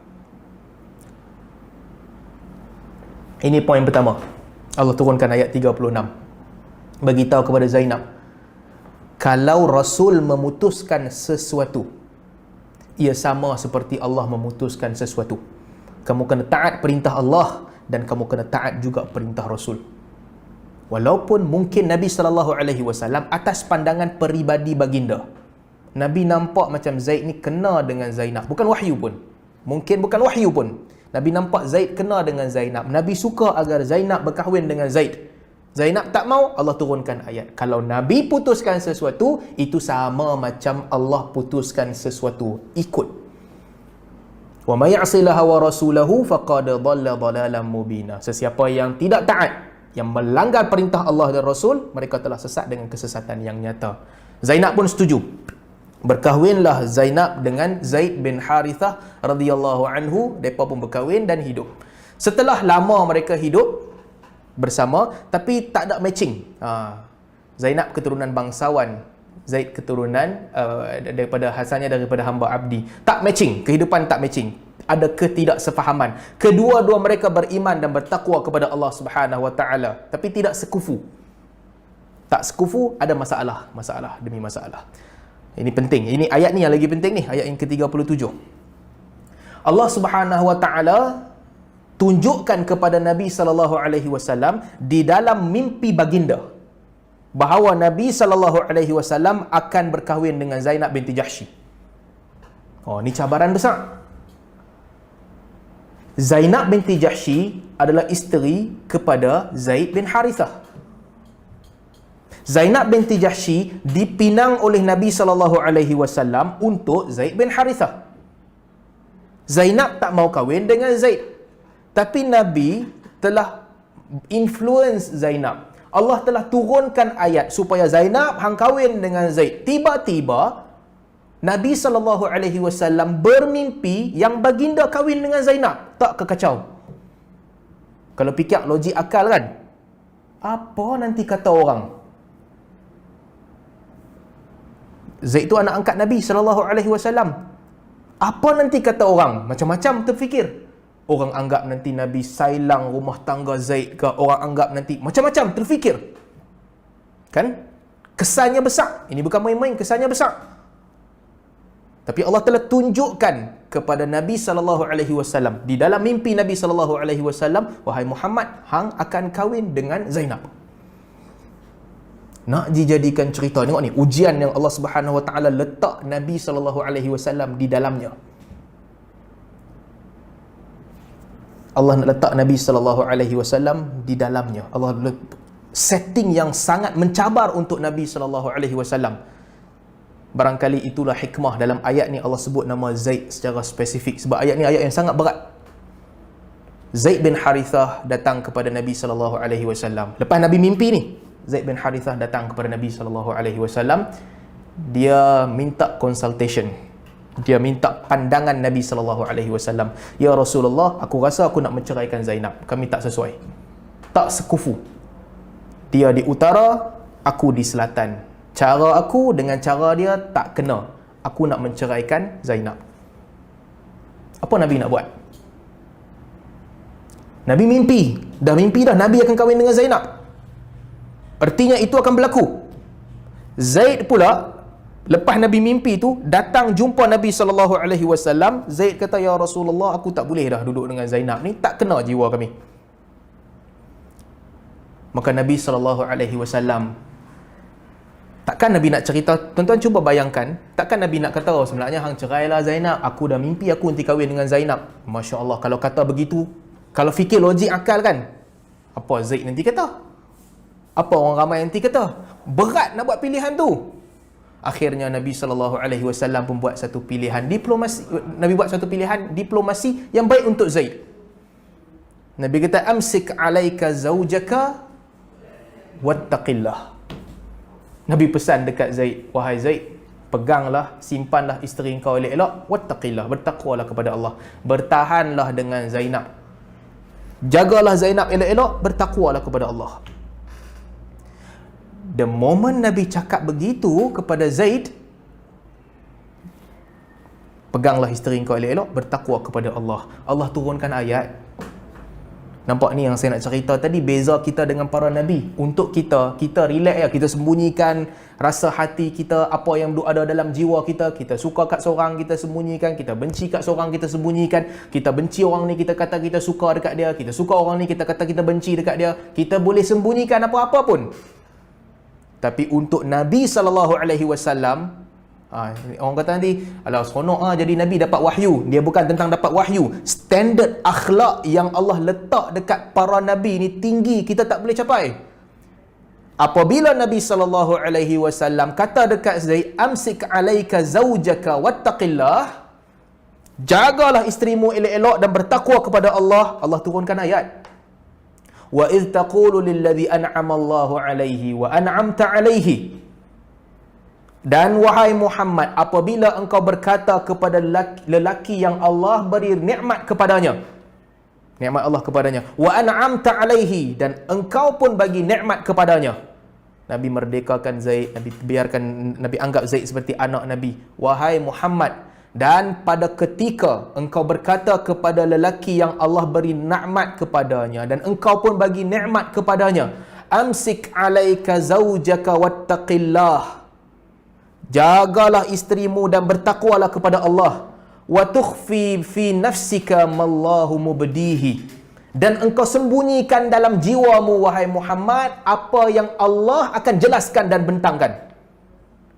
Ini poin pertama. Allah turunkan ayat 36. Beritahu kepada Zainab, kalau Rasul memutuskan sesuatu, ia sama seperti Allah memutuskan sesuatu. Kamu kena taat perintah Allah dan kamu kena taat juga perintah Rasul. Walaupun mungkin Nabi SAW atas pandangan peribadi baginda, Nabi nampak macam Zaid ni kena dengan Zainab. Bukan wahyu pun. Mungkin bukan wahyu pun. Nabi nampak Zaid kena dengan Zainab. Nabi suka agar Zainab berkahwin dengan Zaid. Zainab tak mau, Allah turunkan ayat. Kalau Nabi putuskan sesuatu, itu sama macam Allah putuskan sesuatu. Ikut. Wa may ya'sillaha wa rasulahu faqad dhalla dhalalan mubina. Sesiapa yang tidak taat, yang melanggar perintah Allah dan Rasul, mereka telah sesat dengan kesesatan yang nyata. Zainab pun setuju. Berkahwinlah Zainab dengan Zaid bin Harithah radhiyallahu anhu. Mereka pun berkahwin dan hidup. Setelah lama mereka hidup bersama, tapi tak ada matching. Zainab keturunan bangsawan, Zaid keturunan daripada asalnya daripada hamba abdi. Tak matching, kehidupan tak matching. Ada ketidaksefahaman. Kedua-dua mereka beriman dan bertakwa kepada Allah Subhanahu wa taala, tapi tidak sekufu. Tak sekufu, ada masalah demi masalah. Ini penting. Ini ayat ni yang lagi penting ni, ayat yang ke-37. Allah Subhanahu wa taala tunjukkan kepada Nabi SAW di dalam mimpi baginda bahawa Nabi SAW akan berkahwin dengan Zainab binti Jahsy. Ni cabaran besar. Zainab binti Jahsy adalah isteri kepada Zaid bin Harithah. Zainab binti Jahsy dipinang oleh Nabi SAW untuk Zaid bin Harithah. Zainab tak mau kahwin dengan Zaid. Tapi Nabi telah influence Zainab. Allah telah turunkan ayat supaya Zainab hang kahwin dengan Zaid. Tiba-tiba Nabi SAW bermimpi yang baginda kahwin dengan Zainab. Tak kekacau? Kalau fikir logik akal kan? Apa nanti kata orang? Zaid tu anak angkat Nabi SAW. Apa nanti kata orang? Macam-macam terfikir. Orang anggap nanti Nabi sailang rumah tangga Zaid ke, orang anggap nanti macam-macam terfikir. Kan? Kesannya besar. Ini bukan main-main, kesannya besar. Tapi Allah telah tunjukkan kepada Nabi SAW di dalam mimpi Nabi SAW, wahai Muhammad, hang akan kahwin dengan Zainab. Nak dijadikan cerita, tengok ni ujian yang Allah Subhanahu Wa Taala letak Nabi SAW di dalamnya. Allah nak letak Nabi SAW di dalamnya. Allah setting yang sangat mencabar untuk Nabi SAW. Barangkali itulah hikmah dalam ayat ni Allah sebut nama Zaid secara spesifik. Sebab ayat ni ayat yang sangat berat. Zaid bin Harithah datang kepada Nabi SAW. Lepas Nabi mimpi ni, Zaid bin Harithah datang kepada Nabi SAW. Dia minta consultation. Dia minta pandangan Nabi SAW. Ya Rasulullah, aku rasa aku nak menceraikan Zainab. Kami tak sesuai. Tak sekufu. Dia di utara, aku di selatan. Cara aku dengan cara dia tak kena. Aku nak menceraikan Zainab. Apa Nabi nak buat? Nabi mimpi. Dah mimpi dah Nabi akan kahwin dengan Zainab. Artinya itu akan berlaku. Zaid pula, lepas Nabi mimpi tu, datang jumpa Nabi SAW. Zaid kata, ya Rasulullah, aku tak boleh dah duduk dengan Zainab ni. Tak kena jiwa kami. Maka Nabi SAW, takkan Nabi nak cerita, tuan-tuan cuba bayangkan, takkan Nabi nak kata, oh sebenarnya hang cerailah Zainab, aku dah mimpi aku nanti kahwin dengan Zainab. Masya Allah, kalau kata begitu, kalau fikir logik akal kan, apa Zaid nanti kata? Apa orang ramai nanti kata? Berat nak buat pilihan tu. Akhirnya Nabi SAW pun buat satu pilihan diplomasi. Nabi buat satu pilihan diplomasi yang baik untuk Zaid. Nabi kata, amsik alaika zaujaka wattaqillah. Nabi pesan dekat Zaid, wahai Zaid, peganglah, simpanlah isteri kau elok-elok, wattaqillah, bertakwalah kepada Allah. Bertahanlah dengan Zainab. Jagalah Zainab elok-elok, bertakwalah kepada Allah. The moment Nabi cakap begitu kepada Zaid, peganglah isteri kau elok-elok, bertakwa kepada Allah. Allah turunkan ayat. Nampak ni yang saya nak cerita tadi, beza kita dengan para Nabi. Untuk kita relax ya, kita sembunyikan rasa hati kita, apa yang ada dalam jiwa kita. Kita suka kat seorang, kita sembunyikan. Kita benci kat seorang, kita sembunyikan. Kita benci orang ni, kita kata kita suka dekat dia. Kita suka orang ni, kita kata kita benci dekat dia. Kita boleh sembunyikan apa-apa pun. Tapi untuk Nabi SAW, orang kata nanti, alah seronok jadi Nabi dapat wahyu. Dia bukan tentang dapat wahyu. Standard akhlak yang Allah letak dekat para Nabi ni tinggi, kita tak boleh capai. Apabila Nabi SAW kata dekat Zaid, amsik alaika zaujaka wattaqillah, jagalah isterimu elok-elok dan bertakwa kepada Allah. Allah turunkan ayat, wa idh taqulu lilladhi an'ama Allahu alaihi wa an'amta alaihi. Dan wahai Muhammad, apabila engkau berkata kepada lelaki yang Allah beri nikmat kepadanya, nikmat Allah kepadanya, wa an'amta alaihi, dan engkau pun bagi nikmat kepadanya. Nabi merdekakan Zaid, Nabi anggap Zaid seperti anak Nabi. Wahai Muhammad, dan pada ketika engkau berkata kepada lelaki yang Allah beri nikmat kepadanya, dan engkau pun bagi nikmat kepadanya, amsik alaika zaujaka wattaqillah, jagalah isterimu dan bertakwalah kepada Allah, wa tukhfi fi nafsika mallahu mubdihi, dan engkau sembunyikan dalam jiwamu wahai Muhammad apa yang Allah akan jelaskan dan bentangkan.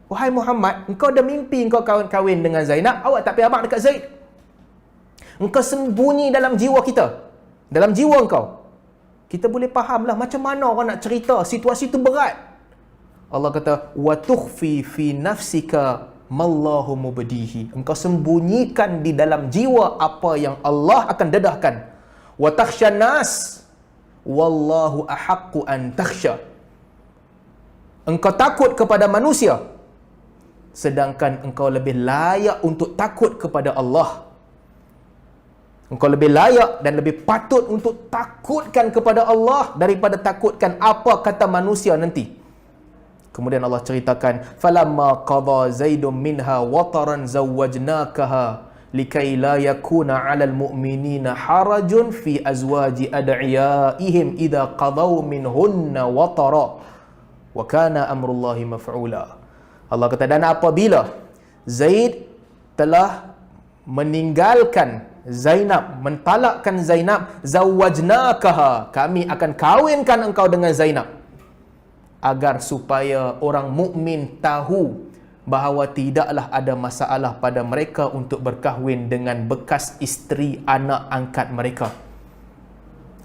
Wahai Muhammad, engkau dah mimpi engkau kahwin dengan Zainab, awak tak payah abang dekat Zaid. Engkau sembunyi dalam jiwa kita, dalam jiwa engkau. Kita boleh fahamlah macam mana orang nak cerita, situasi tu berat. Allah kata, wa tukhfi fi nafsika mallahu mubdihi, engkau sembunyikan di dalam jiwa apa yang Allah akan dedahkan. Wa takhshan nas wallahu ahaqqu an takhsha. Engkau takut kepada manusia, sedangkan engkau lebih layak untuk takut kepada Allah. Engkau lebih layak dan lebih patut untuk takutkan kepada Allah daripada takutkan apa kata manusia nanti. Kemudian Allah ceritakan, falamma qada zaidun minha wataran zawwajnakaha likai la yakuna 'alal mu'minina harajun fi azwaji ad'iyaihim idza qadaw minhunna watara wa kana amrullahi maf'ula. Allah kata, dan apabila Zaid telah meninggalkan Zainab, mentalakkan Zainab, zawwajnakaha, kami akan kawinkan engkau dengan Zainab, agar supaya orang mukmin tahu bahawa tidaklah ada masalah pada mereka untuk berkahwin dengan bekas isteri anak angkat mereka.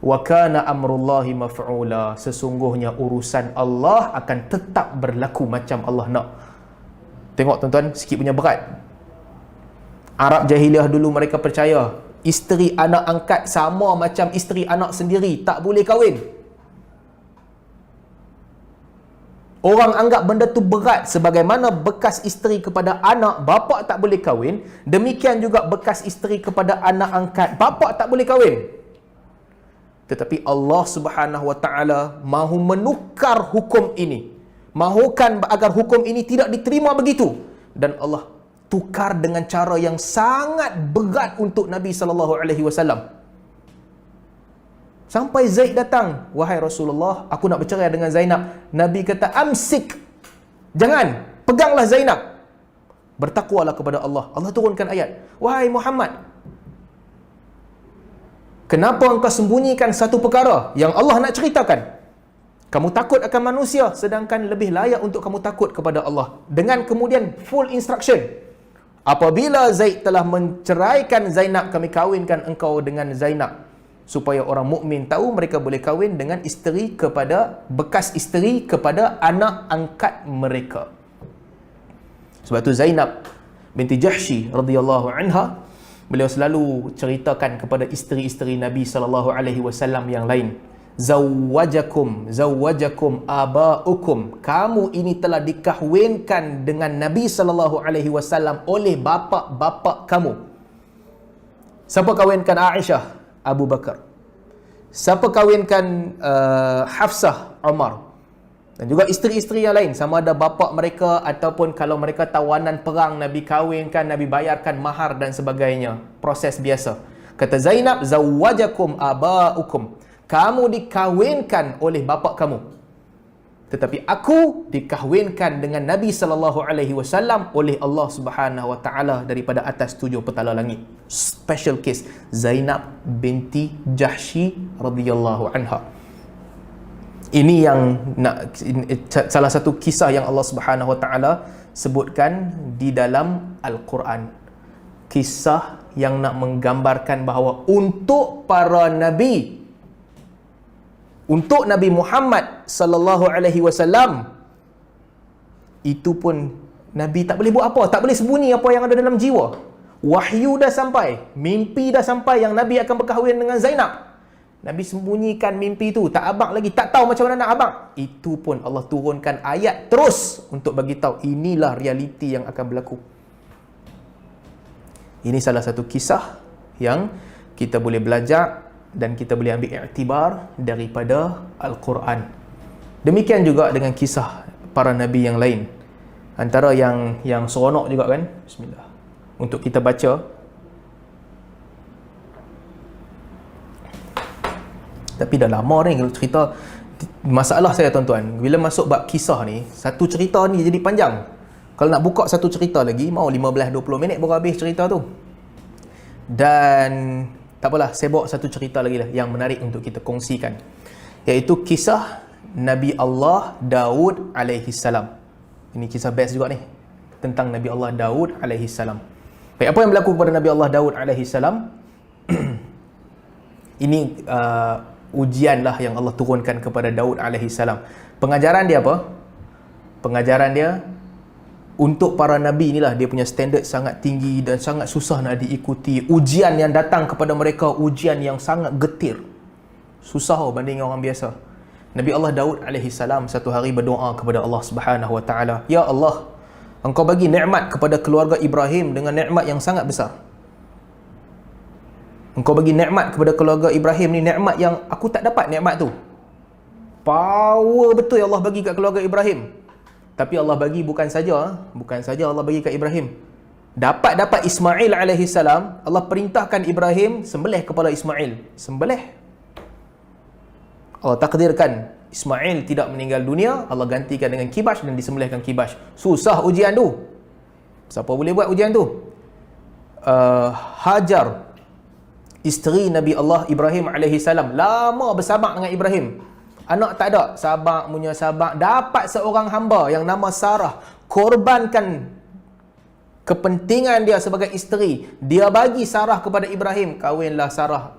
Wa kana amrullahi maf'ula, sesungguhnya urusan Allah akan tetap berlaku macam Allah nak. Tengok tuan-tuan, sikit punya berat. Arab jahiliah dulu mereka percaya isteri anak angkat sama macam isteri anak sendiri, tak boleh kahwin. Orang anggap benda tu berat, sebagaimana bekas isteri kepada anak bapa tak boleh kahwin, demikian juga bekas isteri kepada anak angkat bapa tak boleh kahwin. Tetapi Allah Subhanahu Wa Taala mahu menukar hukum ini, mahukan agar hukum ini tidak diterima begitu, dan Allah tukar dengan cara yang sangat berat untuk Nabi sallallahu alaihi wasallam. Sampai Zaid datang, wahai Rasulullah, aku nak bercerai dengan Zainab. Nabi kata, amsik, jangan, peganglah Zainab, bertakwalah kepada Allah. Allah turunkan ayat, wahai Muhammad, kenapa engkau sembunyikan satu perkara yang Allah nak ceritakan? Kamu takut akan manusia, sedangkan lebih layak untuk kamu takut kepada Allah. Dengan kemudian full instruction, apabila Zaid telah menceraikan Zainab, kami kahwinkan engkau dengan Zainab, supaya orang mukmin tahu mereka boleh kahwin dengan isteri kepada bekas isteri kepada anak angkat mereka. Sebab tu Zainab binti Jahsy radhiyallahu anha, beliau selalu ceritakan kepada isteri-isteri Nabi sallallahu alaihi wasallam yang lain, zawwajakum abaukum, kamu ini telah dikahwinkan dengan Nabi sallallahu alaihi wasallam oleh bapa-bapa kamu. Siapa kahwinkan Aisyah? Abu Bakar. Siapa kahwinkan Hafsah? Umar. Dan juga isteri-isteri yang lain, sama ada bapa mereka ataupun kalau mereka tawanan perang, Nabi kahwinkan, Nabi bayarkan mahar dan sebagainya. Proses biasa. Kata Zainab, zawwajakum abaukum, kamu dikahwinkan oleh bapa kamu. Tetapi aku dikahwinkan dengan Nabi sallallahu alaihi wasallam oleh Allah Subhanahu wa taala daripada atas 7 petala langit. Special case Zainab binti Jahsy radhiyallahu anha. Ini yang salah satu kisah yang Allah Subhanahu wa taala sebutkan di dalam Al-Quran. Kisah yang nak menggambarkan bahawa untuk para nabi, untuk Nabi Muhammad sallallahu alaihi wasallam, itu pun Nabi tak boleh buat apa, tak boleh sembunyi apa yang ada dalam jiwa. Wahyu dah sampai, mimpi dah sampai yang Nabi akan berkahwin dengan Zainab. Nabi sembunyikan mimpi itu, tak abang lagi, tak tahu macam mana nak abang. Itu pun Allah turunkan ayat terus untuk bagi tahu inilah realiti yang akan berlaku. Ini salah satu kisah yang kita boleh belajar dan kita boleh ambil iktibar daripada Al-Quran. Demikian juga dengan kisah para nabi yang lain. Antara yang seronok juga kan, bismillah, untuk kita baca. Tapi dah lama ni kalau cerita. Masalah saya tuan-tuan, bila masuk bab kisah ni, satu cerita ni jadi panjang. Kalau nak buka satu cerita lagi, mau 15-20 minit baru habis cerita tu. Dan tak apalah, saya bawa satu cerita lagi lah yang menarik untuk kita kongsikan, iaitu kisah Nabi Allah Daud alaihi salam. Ini kisah best juga ni, tentang Nabi Allah Daud alaihi salam. Baik, apa yang berlaku kepada Nabi Allah Daud alaihi salam? Ini ujian lah yang Allah turunkan kepada Daud alaihi salam. Pengajaran dia apa? Pengajaran dia, Untuk para nabi inilah dia punya standard sangat tinggi dan sangat susah nak diikuti. Ujian yang datang kepada mereka ujian yang sangat getir. Susah banding orang biasa. Nabi Allah Daud alaihi salam satu hari berdoa kepada Allah Subhanahu wa taala, "Ya Allah, Engkau bagi nikmat kepada keluarga Ibrahim dengan nikmat yang sangat besar. Engkau bagi nikmat kepada keluarga Ibrahim ni nikmat yang aku tak dapat nikmat tu. Power betul ya Allah bagi kat keluarga Ibrahim. Tapi Allah bagi bukan saja Allah bagi kat Ibrahim. Dapat Ismail alaihi salam, Allah perintahkan Ibrahim sembelih kepala Ismail. Sembelih. Allah takdirkan Ismail tidak meninggal dunia, Allah gantikan dengan kibash dan disembelihkan kibash. Susah ujian tu. Siapa boleh buat ujian tu? Hajar, isteri Nabi Allah Ibrahim alaihi salam, lama bersabak dengan Ibrahim. Anak tak ada, sabak punya sabak. Dapat seorang hamba yang nama Sarah, korbankan kepentingan dia sebagai isteri. Dia bagi Sarah kepada Ibrahim. Kahwinlah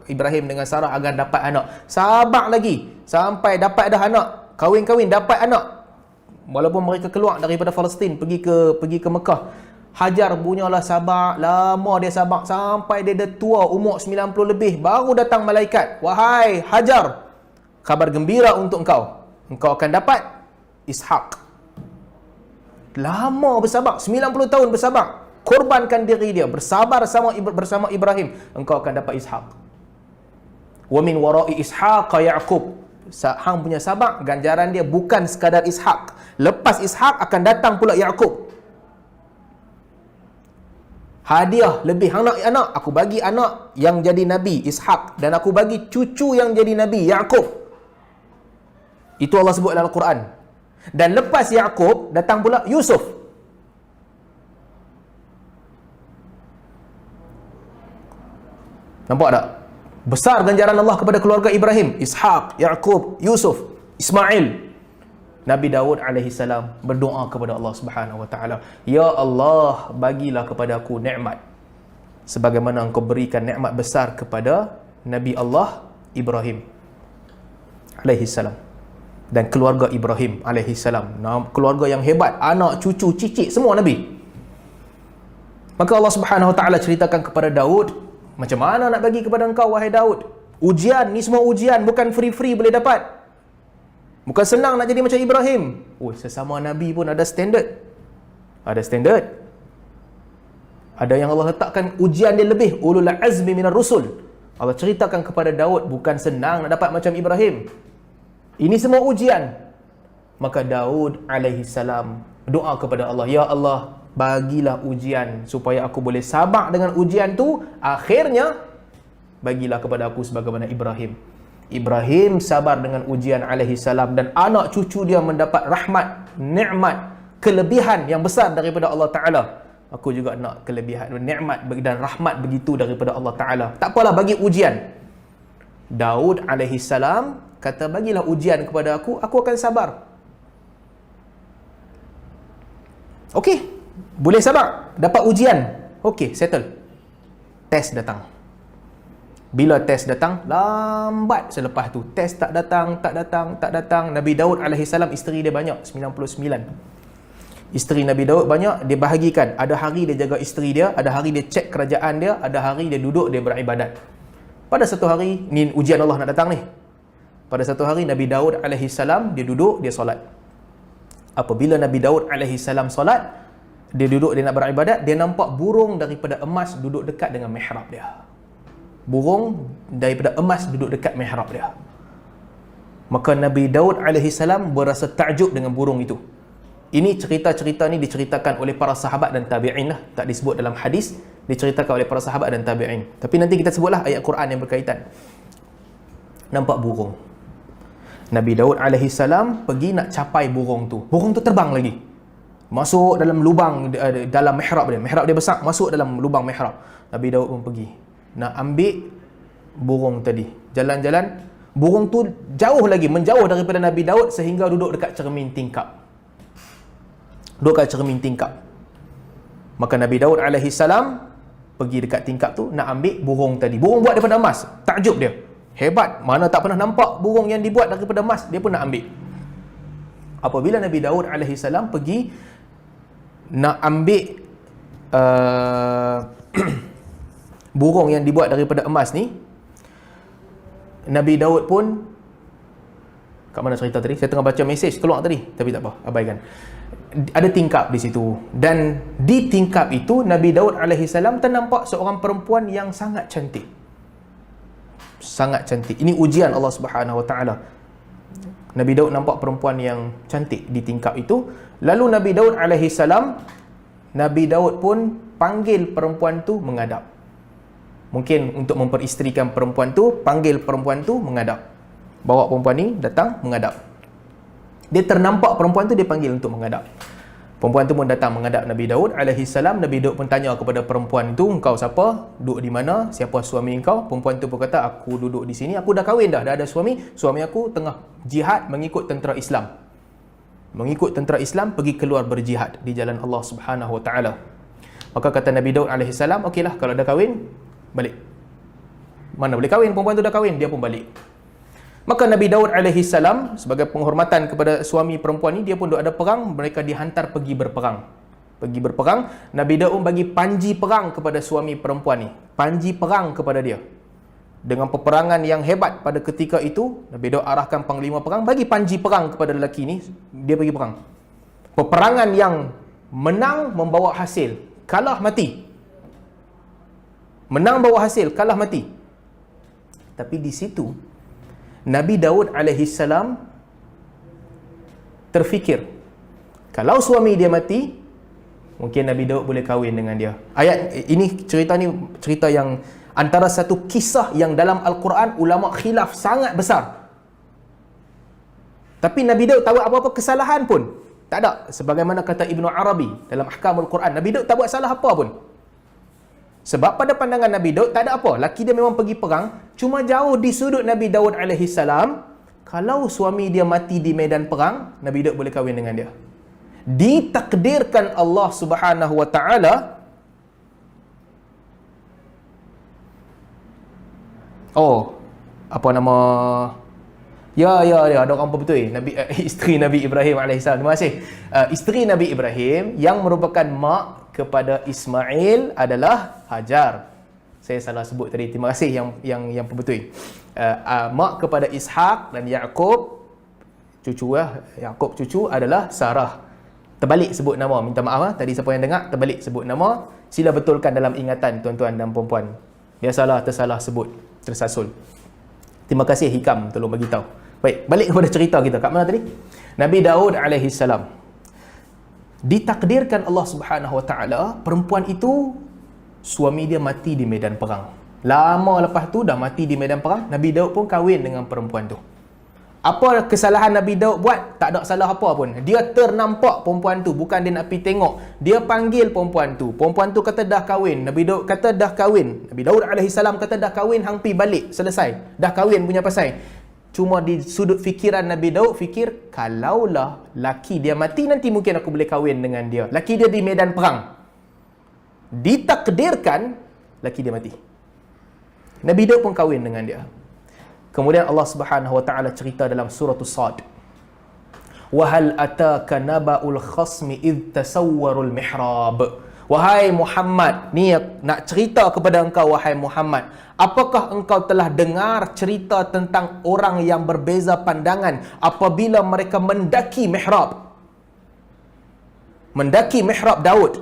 Ibrahim dengan Sarah agar dapat anak. Sabak lagi sampai dapat dah anak. Kahwin dapat anak. Walaupun mereka keluar daripada Palestin pergi ke Mekah. Hajar punyalah sabak, lama dia sabak sampai dia dah tua, umur 90 lebih, baru datang malaikat. "Wahai Hajar, kabar gembira untuk engkau. Engkau akan dapat Ishak." Lama bersabak, 90 tahun bersabak. Korbankan diri dia, bersabar bersama Ibrahim. Engkau akan dapat Ishak. "Wa min wara'i Ishaq Ya'qub." Hang punya sabak, ganjaran dia bukan sekadar Ishak. Lepas Ishak akan datang pula Ya'qub. Hadiah lebih, hang nak anak, aku bagi anak yang jadi Nabi Ishak, dan aku bagi cucu yang jadi Nabi Ya'qub. Itu Allah sebut dalam Al-Quran. Dan lepas Ya'qub datang pula Yusuf. Nampak tak? Besar ganjaran Allah kepada keluarga Ibrahim. Ishak, Ya'qub, Yusuf, Ismail. Nabi Daud alaihi salam berdoa kepada Allah Subhanahu wa taala, "Ya Allah, bagilah kepada aku nikmat sebagaimana Engkau berikan nikmat besar kepada Nabi Allah Ibrahim alaihi salam dan keluarga Ibrahim alaihi salam. Keluarga yang hebat, anak, cucu, cicit semua nabi." Maka Allah Subhanahu wa taala ceritakan kepada Daud, "Macam mana nak bagi kepada engkau wahai Daud? Ujian ni semua ujian, bukan free-free boleh dapat. Bukan senang nak jadi macam Ibrahim." Sesama Nabi pun ada standard. Ada standard. Ada yang Allah letakkan ujian dia lebih. Ulul azmi minar rusul. Allah ceritakan kepada Daud, bukan senang nak dapat macam Ibrahim. Ini semua ujian. Maka Daud alaihi salam doa kepada Allah, "Ya Allah, bagilah ujian supaya aku boleh sabar dengan ujian tu. Akhirnya, bagilah kepada aku sebagaimana Ibrahim." Ibrahim sabar dengan ujian alaihi salam dan anak cucu dia mendapat rahmat, nikmat, kelebihan yang besar daripada Allah Ta'ala. Aku juga nak kelebihan, nikmat dan rahmat begitu daripada Allah Ta'ala. Tak apalah, bagi ujian. Daud alaihi salam kata, "Bagilah ujian kepada aku akan sabar." Okey, boleh sabar, dapat ujian. Okey, settle. Test datang. Bila test datang, lambat selepas tu. Test tak datang. Nabi Daud alaihi salam, isteri dia banyak, 99. Isteri Nabi Daud banyak, dia bahagikan. Ada hari dia jaga isteri dia, ada hari dia cek kerajaan dia, ada hari dia duduk, dia beribadat. Pada satu hari, ni ujian Allah nak datang ni. Pada satu hari, Nabi Daud alaihi salam, dia duduk, dia solat. Apabila Nabi Daud alaihi salam solat, dia duduk, dia nak beribadat, dia nampak burung daripada emas duduk dekat dengan mihrab dia. Burung daripada emas duduk dekat mihrab dia. Maka Nabi Daud alaihi salam berasa takjub dengan burung itu. Ini cerita-cerita ni diceritakan oleh para sahabat dan tabi'in lah. Tak disebut dalam hadis, diceritakan oleh para sahabat dan tabi'in. Tapi nanti kita sebutlah ayat Quran yang berkaitan. Nampak burung. Nabi Daud alaihi salam pergi nak capai burung tu. Burung tu terbang lagi. Masuk dalam lubang dalam mihrab dia. Mihrab dia besar, masuk dalam lubang mihrab. Nabi Daud pun pergi nak ambil burung tadi. Jalan-jalan, burung tu jauh lagi, menjauh daripada Nabi Daud sehingga duduk dekat cermin tingkap. Duduk dekat cermin tingkap. Maka Nabi Daud alaihi salam pergi dekat tingkap tu nak ambil burung tadi. Burung buat daripada emas. Takjub dia. Hebat, mana tak pernah nampak burung yang dibuat daripada emas, dia pun nak ambil. Apabila Nabi Daud alaihi salam pergi nak ambil burung yang dibuat daripada emas ni, Nabi Daud pun, kat mana cerita tadi? Saya tengah baca mesej keluar tadi, tapi tak apa, abaikan. Ada tingkap di situ, dan di tingkap itu Nabi Daud alaihi salam ternampak seorang perempuan yang sangat cantik. Sangat cantik. Ini ujian Allah Subhanahu Wa Taala. Nabi Daud nampak perempuan yang cantik di tingkap itu. Lalu Nabi Daud alaihi salam, Nabi Daud pun panggil perempuan tu menghadap. Mungkin untuk memperisterikan perempuan tu, panggil perempuan tu menghadap. Bawa perempuan ni datang menghadap. Dia ternampak perempuan tu, dia panggil untuk menghadap. Perempuan tu pun datang menghadap Nabi Daud alaihi salam. Nabi Daud pun tanya kepada perempuan itu, engkau siapa? Duduk di mana? Siapa suami engkau? Perempuan tu pun kata, aku duduk di sini, aku dah kahwin dah ada suami. Suami aku tengah jihad mengikut tentera Islam. Mengikut tentera Islam, pergi keluar berjihad di jalan Allah Subhanahu Wa Taala. Maka kata Nabi Daud alaihi salam, okeylah, kalau dah kahwin, balik. Mana boleh kahwin? Perempuan tu dah kahwin, dia pun balik. Maka Nabi Daud alaihi salam, sebagai penghormatan kepada suami perempuan ni, dia pun ada perang, mereka dihantar pergi berperang. Pergi berperang, Nabi Daud bagi panji perang kepada suami perempuan ni. Panji perang kepada dia. Dengan peperangan yang hebat pada ketika itu, Nabi Daud arahkan panglima perang, bagi panji perang kepada lelaki ni, dia pergi perang. Peperangan yang menang membawa hasil, kalah mati. Menang bawa hasil, kalah mati. Tapi di situ Nabi Daud alaihi salam terfikir, kalau suami dia mati, mungkin Nabi Daud boleh kahwin dengan dia. Ayat ini, cerita ni cerita yang antara satu kisah yang dalam Al-Quran ulama khilaf sangat besar. Tapi Nabi Daud tak buat apa-apa kesalahan pun. Tak ada. Sebagaimana kata Ibnu Arabi dalam Ahkamul Quran, Nabi Daud tak buat salah apa pun. Sebab pada pandangan Nabi Daud tak ada apa. Laki dia memang pergi perang, cuma jauh di sudut Nabi Daud alaihi salam, kalau suami dia mati di medan perang, Nabi Daud boleh kahwin dengan dia. Ditakdirkan Allah Subhanahu Wa Taala. Oh, apa nama? Ya, ada orang apa betul? Nabi isteri Nabi Ibrahim alaihissalam. Terima kasih. Isteri Nabi Ibrahim yang merupakan mak kepada Ismail adalah Hajar. Saya salah sebut tadi. Terima kasih yang betul. Mak kepada Ishak dan Yaqub, cucu Yaqub cucu adalah Sarah. Terbalik sebut nama. Minta maaf tadi siapa yang dengar terbalik sebut nama. Sila betulkan dalam ingatan tuan-tuan dan puan-puan. Biasalah tersalah sebut, tersasul. Terima kasih Hikam tolong bagi tahu. Baik, balik kepada cerita kita. Kat mana tadi? Nabi Daud alaihi salam. Ditakdirkan Allah Subhanahu Wa Taala, perempuan itu suami dia mati di medan perang. Lama lepas tu dah mati di medan perang, Nabi Daud pun kahwin dengan perempuan tu. Apa kesalahan Nabi Daud buat? Tak ada salah apa pun. Dia ternampak perempuan tu, bukan dia nak pergi tengok. Dia panggil perempuan tu. Perempuan tu kata dah kahwin. Nabi Daud kata dah kahwin. Nabi Daud alaihi salam kata dah kahwin, hang pi balik, selesai. Dah kahwin punya pasal. Cuma di sudut fikiran Nabi Daud fikir, kalaulah laki dia mati nanti mungkin aku boleh kahwin dengan dia. Laki dia di medan perang. Ditakdirkan laki dia mati. Nabi Daud pun kahwin dengan dia. Kemudian Allah Subhanahu Wa Taala cerita dalam surah As-Sad. Wa hal ataka naba'ul khasmi id tasawwarul mihrab. Wahai Muhammad, ni nak cerita kepada engkau wahai Muhammad, apakah engkau telah dengar cerita tentang orang yang berbeza pandangan apabila mereka mendaki mihrab? Mendaki mihrab Daud.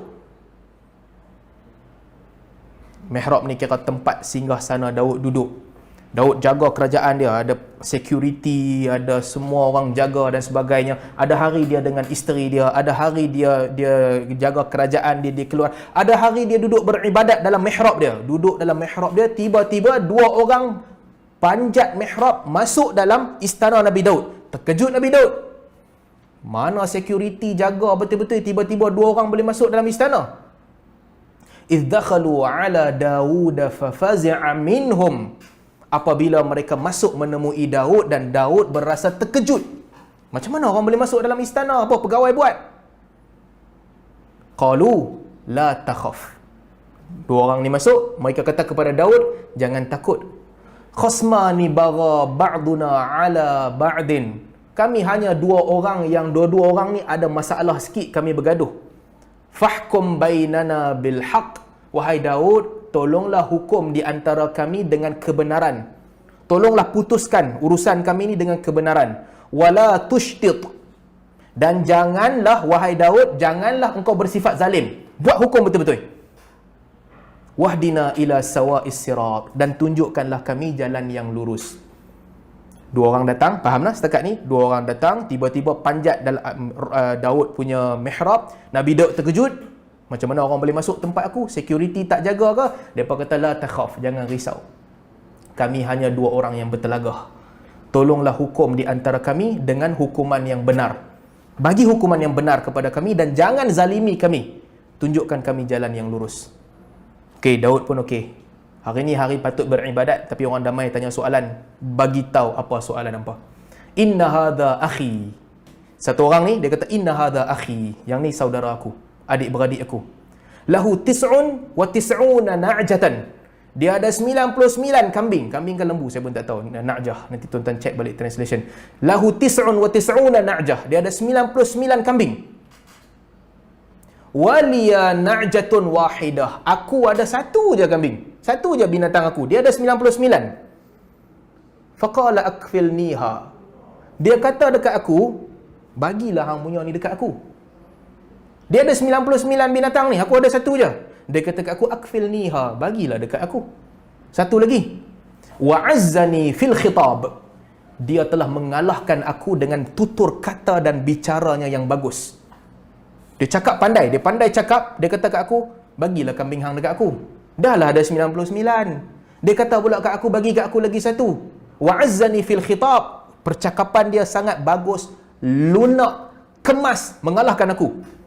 Mihrab ni kira tempat singgah sana Daud duduk. Daud jaga kerajaan dia, ada security, ada semua orang jaga dan sebagainya. Ada hari dia dengan isteri dia, ada hari dia jaga kerajaan dia keluar. Ada hari dia duduk beribadat dalam mihrab dia. Duduk dalam mihrab dia, tiba-tiba dua orang panjat mihrab masuk dalam istana Nabi Daud. Terkejut Nabi Daud. Mana security jaga betul-betul, tiba-tiba dua orang boleh masuk dalam istana. Idh dakhalu ala Dawud fafazi'a minhum. Apabila mereka masuk menemui Daud dan Daud berasa terkejut. Macam mana orang boleh masuk dalam istana? Apa pegawai buat? Qalu la takhaf. Dua orang ni masuk, mereka kata kepada Daud, jangan takut. Khasmani bagha ba'duna ala ba'din. Kami hanya dua orang yang dua-dua orang ni ada masalah sikit, kami bergaduh. Fahkum bainana bil haqq. Wahai Daud, tolonglah hukum di antara kami dengan kebenaran. Tolonglah putuskan urusan kami ini dengan kebenaran. Wala tushtit. Dan janganlah, wahai Daud, janganlah engkau bersifat zalim. Buat hukum betul-betul. Wahdina ila sawa'is sirat. Dan tunjukkanlah kami jalan yang lurus. Dua orang datang, fahamlah setakat ni? Dua orang datang, tiba-tiba panjat dalam Daud punya mihrab. Nabi Daud terkejut. Macam mana orang boleh masuk tempat aku? Security tak jaga ke? Mereka kata, la takhaf, jangan risau. Kami hanya dua orang yang bertelagah. Tolonglah hukum di antara kami dengan hukuman yang benar. Bagi hukuman yang benar kepada kami dan jangan zalimi kami. Tunjukkan kami jalan yang lurus. Okey, Daud pun okey. Hari ni hari patut beribadat, tapi orang damai tanya soalan. Bagi tahu apa soalan apa. Inna hadha akhi. Satu orang ni dia kata inna hadha akhi. Yang ni saudara aku, adik-beradik aku. Lahu tis'un wa tis'una na'jatan. Dia ada 99 kambing. Kambing kan lembu, saya pun tak tahu. Na'jah. Nanti tuan-tuan check balik translation. Lahu tis'un wa tis'una na'jah. Dia ada 99 kambing. Waliya na'jatun wahidah. Aku ada satu je kambing. Satu je binatang aku. Dia ada 99. Faqala akfilniha. Dia kata dekat aku, bagilah hang punya ni dekat aku. Dia ada 99 binatang ni. Aku ada satu je. Dia kata kat aku, akfilniha, bagilah dekat aku. Satu lagi. Wa'azzani fil khitab. Dia telah mengalahkan aku dengan tutur kata dan bicaranya yang bagus. Dia cakap pandai. Dia pandai cakap. Dia kata kat aku, bagilah kambing hang dekat aku. Dah lah ada 99. Dia kata pula kat aku, bagi kat aku lagi satu. Wa'azzani fil khitab. Percakapan dia sangat bagus, lunak, kemas, mengalahkan aku.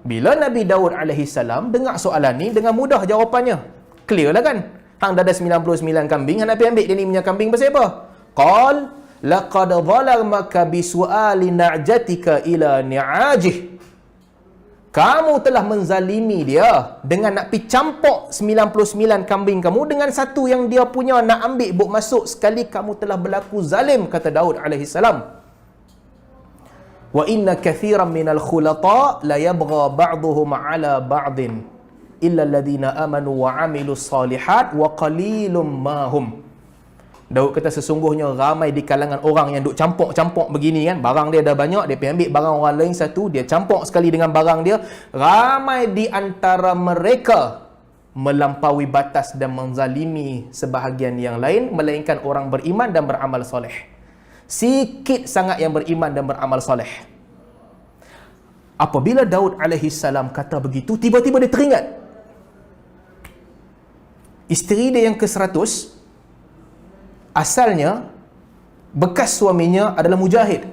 Bila Nabi Daud AS dengar soalan ni, dengan mudah jawapannya. Clear lah kan? Hang dah ada 99 kambing, hang nak pergi ambil dia ni punya kambing pasal apa? Qal, laqad zalamaka bisu'ali na'jatika ila ni'ajih. Kamu telah menzalimi dia dengan nak pergi campur 99 kambing kamu dengan satu yang dia punya nak ambil buk masuk sekali. Kamu telah berlaku zalim, kata Daud AS. Wa inna kathiran minal khulata la yabgha ba'duhum ala ba'din illa alladhina amanu wa amilus salihat wa qalilum ma hum. Daud kata sesungguhnya ramai di kalangan orang yang duk campur-campur begini kan. Barang dia dah banyak, dia pergi ambil barang orang lain satu, dia campur sekali dengan barang dia. Ramai di antara mereka melampaui batas dan menzalimi sebahagian yang lain, melainkan orang beriman dan beramal soleh. Sikit sangat yang beriman dan beramal soleh. Apabila Daud AS kata begitu, tiba-tiba dia teringat isteri dia yang ke-100 asalnya bekas suaminya adalah mujahid.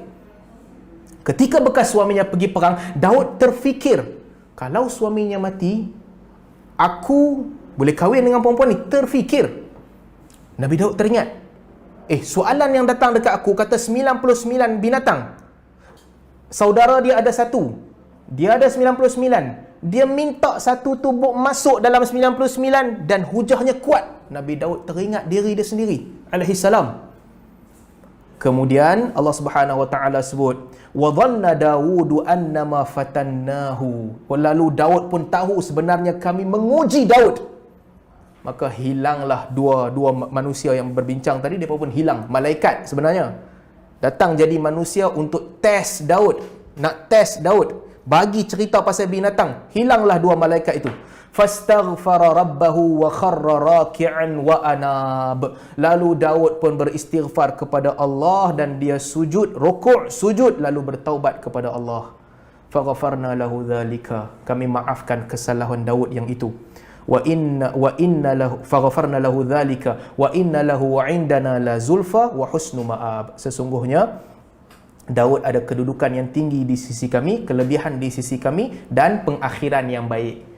Ketika bekas suaminya pergi perang, Daud terfikir, kalau suaminya mati, aku boleh kahwin dengan perempuan ni. Terfikir. Nabi Daud teringat, soalan yang datang dekat aku kata 99 binatang. Saudara dia ada satu. Dia ada 99. Dia minta satu tubuh masuk dalam 99 dan hujahnya kuat. Nabi Daud teringat diri dia sendiri alaihissalam. Kemudian Allah Subhanahu wa taala sebut, wa dhanna Dawud annama fatannahu. Lalu Daud pun tahu sebenarnya kami menguji Daud. Maka hilanglah dua manusia yang berbincang tadi, mereka pun hilang. Malaikat sebenarnya datang jadi manusia untuk test Daud, nak test Daud, bagi cerita pasal binatang. Hilanglah dua malaikat itu. Fastaghfara rabbahu wa kharra raki'an wa anab. Lalu Daud pun beristighfar kepada Allah dan dia sujud, rukuk, sujud, lalu bertaubat kepada Allah. Faghfarna lahu dhalika. Kami maafkan kesalahan Daud yang itu. Wa inna lahu faghfarna lahu dhalika wa inna lahu 'indana la zulfa wa husnu ma'ab. Sesungguhnya Daud ada kedudukan yang tinggi di sisi kami, kelebihan di sisi kami dan pengakhiran yang baik.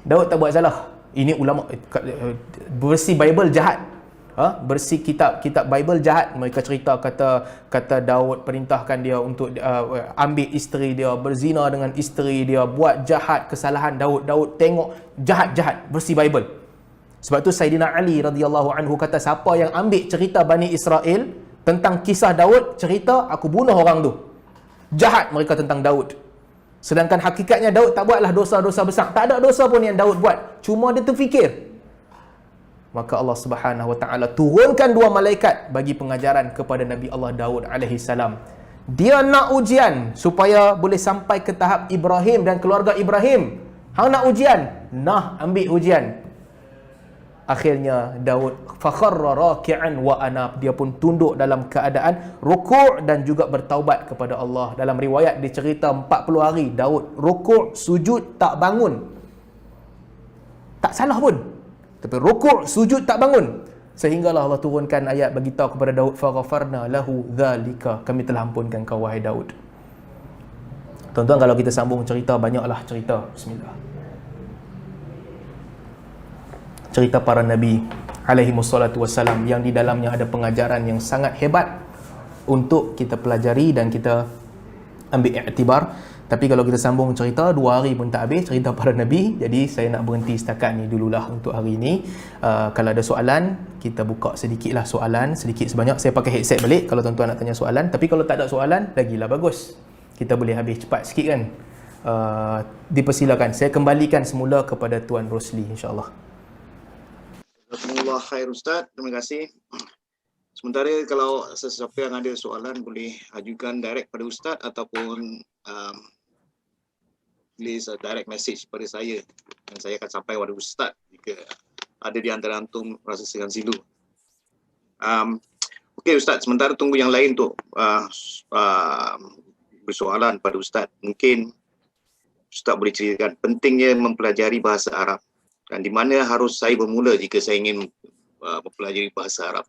Daud tak buat salah. Ini ulama bersih Bible jahat. Bersih kitab Bible jahat. Mereka cerita kata Daud perintahkan dia untuk ambil isteri dia, berzina dengan isteri dia, buat jahat, kesalahan Daud tengok jahat-jahat. Bersih Bible. Sebab tu Sayyidina Ali radhiyallahu anhu kata, siapa yang ambil cerita Bani Israel tentang kisah Daud, cerita aku bunuh orang tu. Jahat mereka tentang Daud. Sedangkan hakikatnya Daud tak buatlah dosa-dosa besar. Tak ada dosa pun yang Daud buat. Cuma dia terfikir. Maka Allah Subhanahu Wa Taala turunkan 2 malaikat bagi pengajaran kepada Nabi Allah Daud alaihi salam. Dia nak ujian supaya boleh sampai ke tahap Ibrahim dan keluarga Ibrahim. Hang nak ujian? Nah, ambil ujian. Akhirnya Daud fakharra raki'an wa anab, dia pun tunduk dalam keadaan rukuk dan juga bertaubat kepada Allah. Dalam riwayat dicerita 40 hari Daud rukuk sujud tak bangun. Tak salah pun. Tapi rukuk sujud tak bangun. Sehinggalah Allah turunkan ayat bagi tahu kepada Daud, faghafarna lahu dzalika, kami telah ampunkan kau wahai Daud. Tuan-tuan, kalau kita sambung cerita, banyaklah cerita. Bismillah. Cerita para Nabi alaihi wassalatu wassalam yang di dalamnya ada pengajaran yang sangat hebat untuk kita pelajari dan kita ambil iktibar. Tapi kalau kita sambung cerita 2 hari pun tak habis cerita para Nabi. Jadi saya nak berhenti setakat ni dululah untuk hari ini. Kalau ada soalan, kita buka sedikitlah soalan, sedikit sebanyak. Saya pakai headset balik kalau tuan-tuan nak tanya soalan. Tapi kalau tak ada soalan, lagilah bagus. Kita boleh habis cepat sikit kan. Dipersilakan. Saya kembalikan semula kepada Tuan Rosli, insya-Allah. Jazakumullah khair Ustaz, terima kasih. Sementara kalau sesiapa yang ada soalan boleh ajukan direct pada Ustaz ataupun tulis direct message pada saya dan saya akan sampai pada Ustaz jika ada di antara antum rasa segan silu. Okey Ustaz, sementara tunggu yang lain untuk bersoalan pada Ustaz. Mungkin Ustaz boleh ceritakan pentingnya mempelajari bahasa Arab dan di mana harus saya bermula jika saya ingin mempelajari bahasa Arab.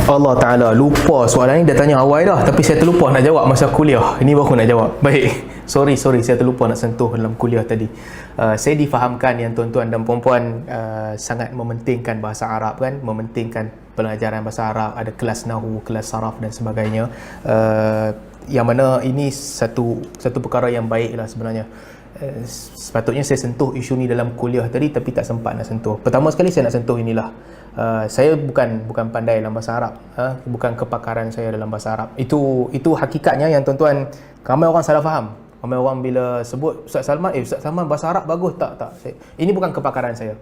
Allah Ta'ala lupa soalan ni dah tanya awal dah, tapi saya terlupa nak jawab masa kuliah. Ini baru nak jawab. Baik, sorry saya terlupa nak sentuh dalam kuliah tadi. Saya difahamkan yang tuan-tuan dan puan-puan sangat mementingkan bahasa Arab kan, mementingkan pelajaran bahasa Arab, ada kelas nahu, kelas saraf dan sebagainya. Yang mana ini satu perkara yang baik lah sebenarnya. Sepatutnya saya sentuh isu ni dalam kuliah tadi, tapi tak sempat nak sentuh. Pertama sekali saya nak sentuh inilah. Saya bukan pandai dalam bahasa Arab, bukan kepakaran saya dalam bahasa Arab. Itu hakikatnya yang tuan-tuan, ramai orang salah faham. Ramai orang bila sebut Ustaz Salman, Ustaz Salman bahasa Arab bagus tak? Ini bukan kepakaran saya.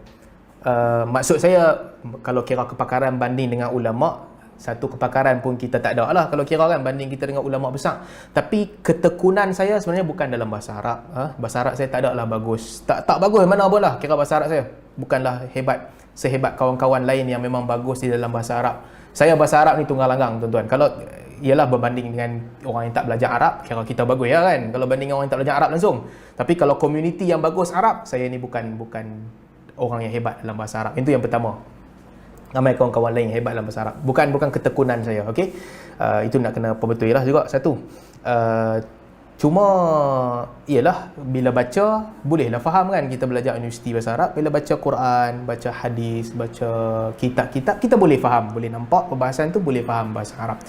Maksud saya, kalau kira kepakaran banding dengan ulama, satu kepakaran pun kita tak ada lah kalau kira kan, banding kita dengan ulama besar. Tapi ketekunan saya sebenarnya bukan dalam bahasa Arab. Bahasa Arab saya tak ada lah bagus. Tak bagus mana pun lah kira bahasa Arab saya. Bukanlah hebat sehebat kawan-kawan lain yang memang bagus di dalam bahasa Arab. Saya bahasa Arab ni tunggal langgang tuan-tuan. Kalau ialah berbanding dengan orang yang tak belajar Arab, kira kita bagus ya kan, kalau banding dengan orang yang tak belajar Arab langsung. Tapi kalau komuniti yang bagus Arab, saya ni bukan orang yang hebat dalam bahasa Arab. Itu yang pertama. Ramai kawan-kawan lain yang hebat dalam bahasa Arab. Bukan ketekunan saya, okey. Itu nak kena perbetul lah juga satu. Cuma ialah bila baca bolehlah faham kan, kita belajar universiti bahasa Arab, bila baca Quran, baca hadis, baca kitab-kitab, kita boleh faham, boleh nampak perbahasan tu, boleh faham bahasa Arab.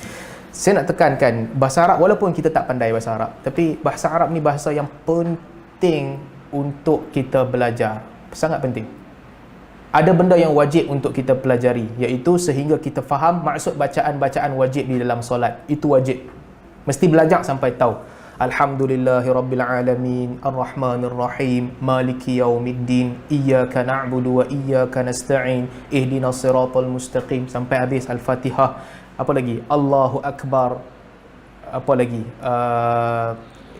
Saya nak tekankan bahasa Arab, walaupun kita tak pandai bahasa Arab, tapi bahasa Arab ni bahasa yang penting untuk kita belajar, sangat penting. Ada benda yang wajib untuk kita pelajari, iaitu sehingga kita faham maksud bacaan-bacaan wajib di dalam solat. Itu wajib, mesti belajar sampai tahu. Alhamdulillahirabbil alamin, arrahmanir rahim, maliki yaumiddin, iyyaka na'budu wa iyyaka nasta'in, ihdinas siratal mustaqim, sampai habis Al-Fatihah. Apa lagi? Allahu akbar. Apa lagi?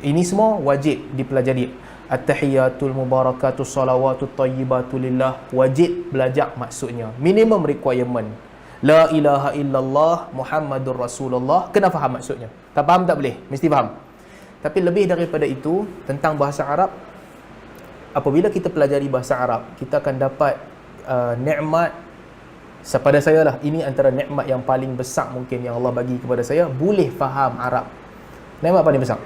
Ini semua wajib dipelajari. At-tahiyatul mubarakatus salawatut tayyibatu lillah, wajib belajar maksudnya. Minimum requirement. La ilaha illallah Muhammadur Rasulullah, kena faham maksudnya. Tak faham tak boleh, mesti faham. Tapi lebih daripada itu, tentang bahasa Arab, apabila kita pelajari bahasa Arab, kita akan dapat nikmat. Pada saya lah, ini antara nikmat yang paling besar mungkin yang Allah bagi kepada saya, boleh faham Arab. Nikmat paling besar.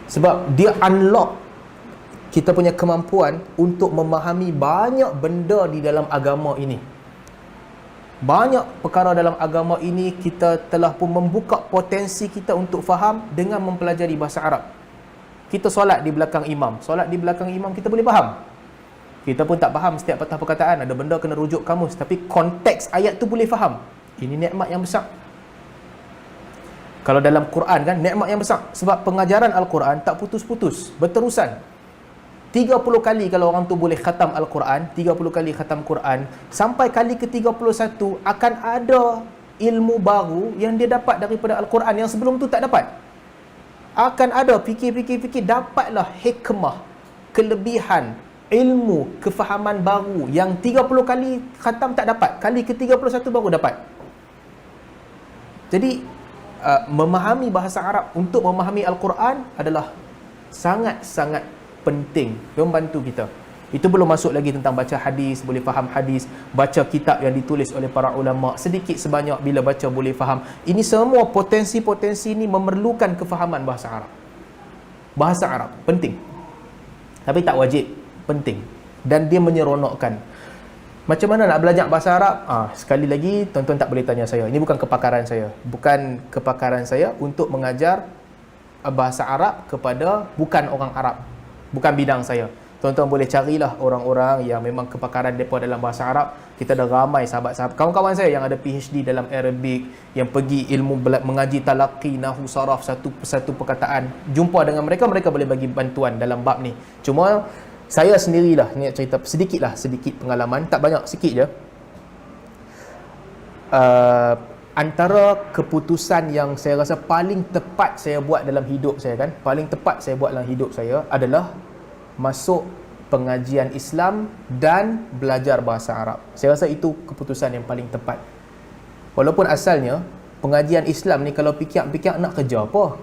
Sebab dia unlock kita punya kemampuan untuk memahami banyak benda di dalam agama ini. Banyak perkara dalam agama ini kita telah pun membuka potensi kita untuk faham dengan mempelajari bahasa Arab. Kita solat di belakang imam, kita boleh faham. Kita pun tak faham setiap patah perkataan, ada benda kena rujuk kamus, tapi konteks ayat tu boleh faham. Ini nikmat yang besar. Kalau dalam Quran kan nikmat yang besar, sebab pengajaran Al-Quran tak putus-putus, berterusan. 30 kali kalau orang tu boleh khatam Al-Quran, 30 kali khatam Quran, sampai kali ke-31 akan ada ilmu baru yang dia dapat daripada Al-Quran yang sebelum tu tak dapat. Akan ada fikir, dapatlah hikmah, kelebihan, ilmu, kefahaman baru yang 30 kali khatam tak dapat, kali ke-31 baru dapat. Jadi memahami bahasa Arab untuk memahami Al-Quran adalah sangat-sangat penting, membantu kita. Itu belum masuk lagi tentang baca hadis, boleh faham hadis, baca kitab yang ditulis oleh para ulama, sedikit sebanyak bila baca boleh faham. Ini semua potensi-potensi ini memerlukan kefahaman bahasa Arab. Bahasa Arab penting, tapi tak wajib, penting, dan dia menyeronokkan. Macam mana nak belajar bahasa Arab? Sekali lagi, tuan-tuan tak boleh tanya saya. Ini bukan kepakaran saya. Bukan kepakaran saya untuk mengajar bahasa Arab kepada bukan orang Arab. Bukan bidang saya. Tuan-tuan boleh carilah orang-orang yang memang kepakaran mereka dalam bahasa Arab. Kita ada ramai sahabat-sahabat, kawan-kawan saya yang ada PhD dalam Arabic, yang pergi ilmu mengaji talaqi, nahu, saraf, satu persatu perkataan. Jumpa dengan mereka, mereka boleh bagi bantuan dalam bab ni. Cuma saya sendirilah ni cerita sedikit pengalaman, tak banyak, sikit je. Antara keputusan yang saya rasa paling tepat saya buat dalam hidup saya kan, paling tepat saya buat dalam hidup saya adalah masuk pengajian Islam dan belajar bahasa Arab. Saya rasa itu keputusan yang paling tepat. Walaupun asalnya pengajian Islam ni kalau fikir-fikir nak kerja apa?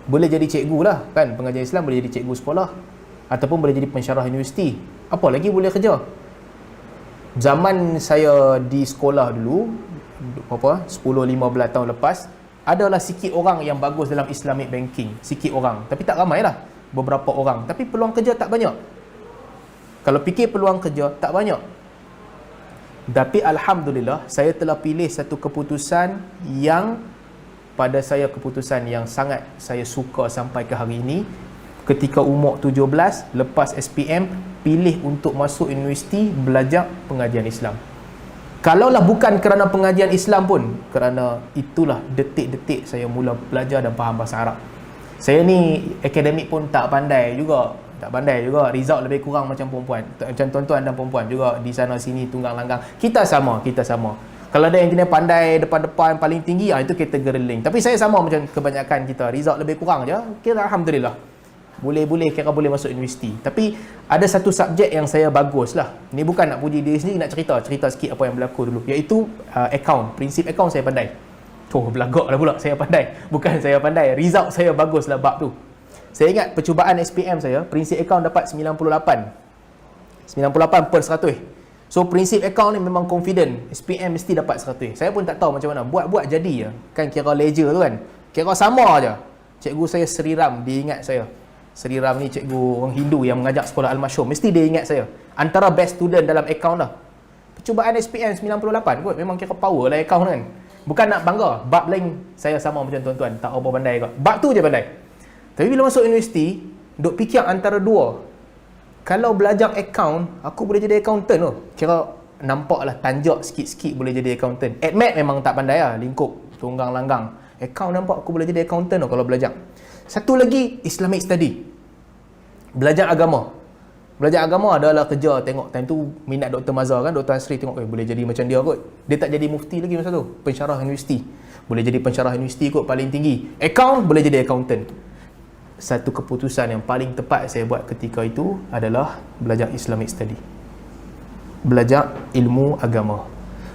Boleh jadi cikgu lah kan, pengajian Islam boleh jadi cikgu sekolah, ataupun boleh jadi pensyarah universiti. Apa lagi boleh kerja? Zaman saya di sekolah dulu, 10-15 tahun lepas, adalah sikit orang yang bagus dalam Islamic banking. Sikit orang, tapi tak ramai lah, beberapa orang. Tapi peluang kerja tak banyak. Kalau fikir peluang kerja, tak banyak. Tapi Alhamdulillah, saya telah pilih satu keputusan yang pada saya keputusan yang sangat saya suka sampai ke hari ini. Ketika umur 17, lepas SPM, pilih untuk masuk universiti belajar pengajian Islam. Kalaulah bukan kerana pengajian Islam pun, kerana itulah detik-detik saya mula belajar dan faham bahasa Arab. Saya ni akademik pun tak pandai juga. Result lebih kurang macam perempuan, macam tuan-tuan dan perempuan juga di sana sini tunggang langgang. Kita sama. Kalau ada yang jenis pandai depan-depan paling tinggi, itu kategori link. Tapi saya sama macam kebanyakan kita, result lebih kurang je. Kira Alhamdulillah. Boleh kira boleh masuk universiti. Tapi ada satu subjek yang saya bagus lah. Ni bukan nak puji diri sendiri, nak cerita sikit apa yang berlaku dulu. Iaitu account, prinsip account saya pandai. Belagak lah pula saya pandai. Bukan saya pandai, result saya bagus lah bab tu. Saya ingat percubaan SPM saya, prinsip account dapat 98 per 100. So prinsip account ni memang confident, SPM mesti dapat 100. Saya pun tak tahu macam mana, buat jadi je. Kan kira ledger tu kan, kira sama je. Cikgu saya Sri Ram, dia ingat saya. Sri Ram ni cikgu orang Hindu yang mengajar sekolah Al-Masyhur. Mesti dia ingat saya. Antara best student dalam account lah. Percubaan SPM 98 kot. Memang kira power lah account kan. Bukan nak bangga. Bab lain saya sama macam tuan-tuan. Tak apa pandai kot. Bab tu je pandai. Tapi bila masuk universiti, duk fikir antara dua. Kalau belajar account, aku boleh jadi accountant tu. Kira nampak lah tanjak sikit-sikit boleh jadi accountant. Admat memang tak pandai lah. Lingkup, tunggang langgang. Account nampak aku boleh jadi accountant tu kalau belajar. Satu lagi, Islamic study. Belajar agama. Belajar agama adalah kerja. Tengok time tu minat Dr. Mazhar kan, Dr. Asri tengok boleh jadi macam dia kot. Dia tak jadi mufti lagi masa tu, pensyarah universiti. Boleh jadi pensyarah universiti kot paling tinggi. Account, boleh jadi accountant. Satu keputusan yang paling tepat saya buat ketika itu adalah belajar Islamic study. Belajar ilmu agama.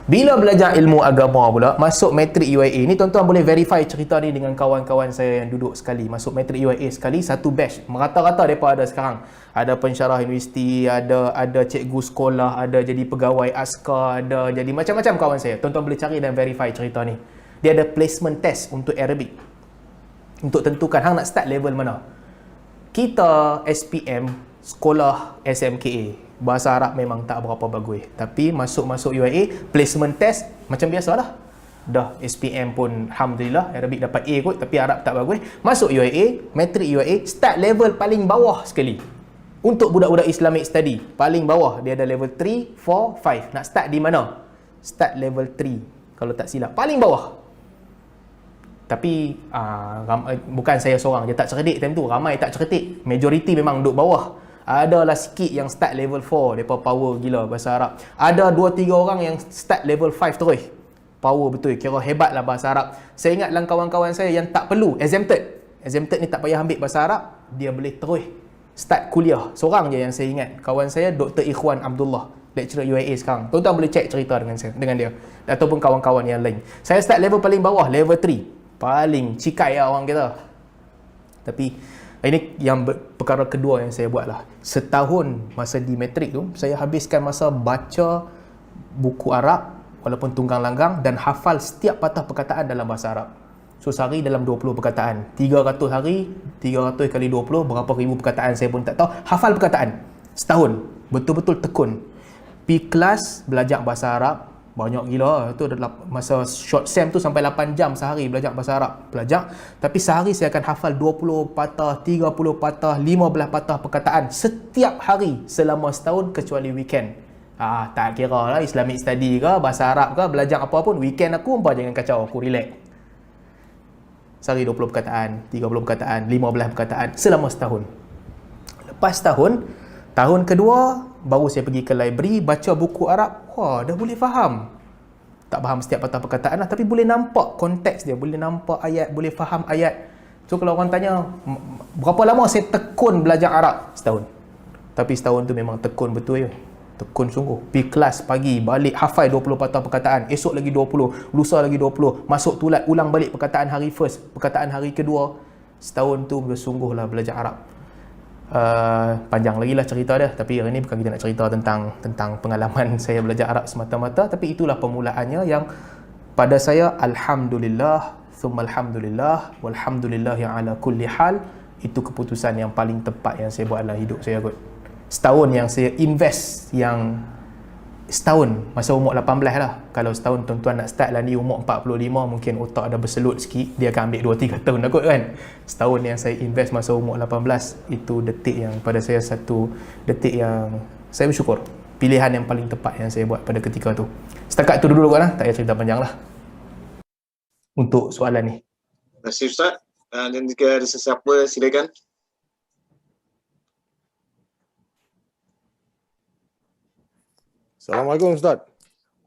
Bila belajar ilmu agama pula, masuk matrik UIA. Ni tuan-tuan boleh verify cerita ni dengan kawan-kawan saya yang duduk sekali. Masuk matrik UIA sekali, satu batch. Merata-rata mereka ada sekarang. Ada pensyarah universiti, ada cikgu sekolah, ada jadi pegawai askar, ada jadi macam-macam kawan saya. Tuan-tuan boleh cari dan verify cerita ni. Dia ada placement test untuk Arabic. Untuk tentukan hang nak start level mana. Kita SPM, sekolah SMKA. Bahasa Arab memang tak berapa bagus. Tapi masuk UIA, placement test macam biasalah. Dah SPM pun Alhamdulillah, Arabic dapat A kot, tapi Arab tak bagus. Masuk UIA, matrik UIA, start level paling bawah sekali. Untuk budak-budak Islamic study, paling bawah. Dia ada level 3, 4, 5. Nak start di mana? Start level 3, kalau tak silap. Paling bawah. Tapi bukan saya seorang je tak cerdik time tu, ramai tak cerdik. Majoriti memang duduk bawah. Adalah sikit yang start level 4, mereka power gila bahasa Arab. Ada 2-3 orang yang start level 5 terus. Power betul, kira hebat lah bahasa Arab. Saya ingat dalam kawan-kawan saya yang tak perlu, exempted ni tak payah ambil bahasa Arab, dia boleh terus start kuliah. Seorang je yang saya ingat, kawan saya Dr. Ikhwan Abdullah, lecturer UAE sekarang. Tuan-tuan boleh check cerita dengan dia ataupun kawan-kawan yang lain. Saya start level paling bawah, level 3. Paling cikai lah orang kita. Tapi ini yang perkara kedua yang saya buat lah. Setahun masa di matrik tu, saya habiskan masa baca buku Arab walaupun tunggang langgang dan hafal setiap patah perkataan dalam bahasa Arab. So sehari dalam 20 perkataan. 300 hari, 300 kali 20, berapa ribu perkataan saya pun tak tahu. Hafal perkataan. Setahun. Betul-betul tekun. Pergi kelas, belajar bahasa Arab. Banyak gila. Itu adalah masa short sem tu sampai 8 jam sehari belajar bahasa Arab. Belajar. Tapi sehari saya akan hafal 20 patah, 30 patah, 15 patah perkataan. Setiap hari selama setahun kecuali weekend. Tak kira lah Islamic study ke, bahasa Arab ke, belajar apa pun. Weekend aku, jangan kacau. Aku relax. Sehari 20 perkataan, 30 perkataan, 15 perkataan selama setahun. Lepas tahun kedua, baru saya pergi ke library, baca buku Arab. Wah, dah boleh faham. Tak faham setiap patah perkataan lah, tapi boleh nampak konteks dia, boleh nampak ayat, boleh faham ayat. So kalau orang tanya, berapa lama saya tekun belajar Arab? Setahun. Tapi setahun tu memang tekun betul ya. Tekun sungguh. Pergi kelas pagi, balik hafal 20 patah perkataan, esok lagi 20, lusa lagi 20, masuk tulat, ulang balik perkataan hari first, perkataan hari kedua. Setahun tu bersungguhlah belajar Arab. Panjang lagi lah cerita dia, tapi hari ni bukan kita nak cerita tentang pengalaman saya belajar Arab semata-mata, tapi itulah permulaannya yang pada saya alhamdulillah thumma alhamdulillah walhamdulillahi ala kulli hal. Itu keputusan yang paling tepat yang saya buat dalam hidup saya kot. Setahun yang saya invest, yang setahun masa umur 18 lah. Kalau setahun tuan-tuan nak start lah ni umur 45, mungkin otak ada berselut sikit, dia akan ambil 2-3 tahun lah kot kan. Setahun yang saya invest masa umur 18, itu detik yang pada saya satu detik yang saya bersyukur. Pilihan yang paling tepat yang saya buat pada ketika tu. Setakat tu dulu kot lah, tak payah cerita panjang lah untuk soalan ni. Terima kasih Ustaz. Dan jika ada sesiapa, silakan. Assalamualaikum Ustaz.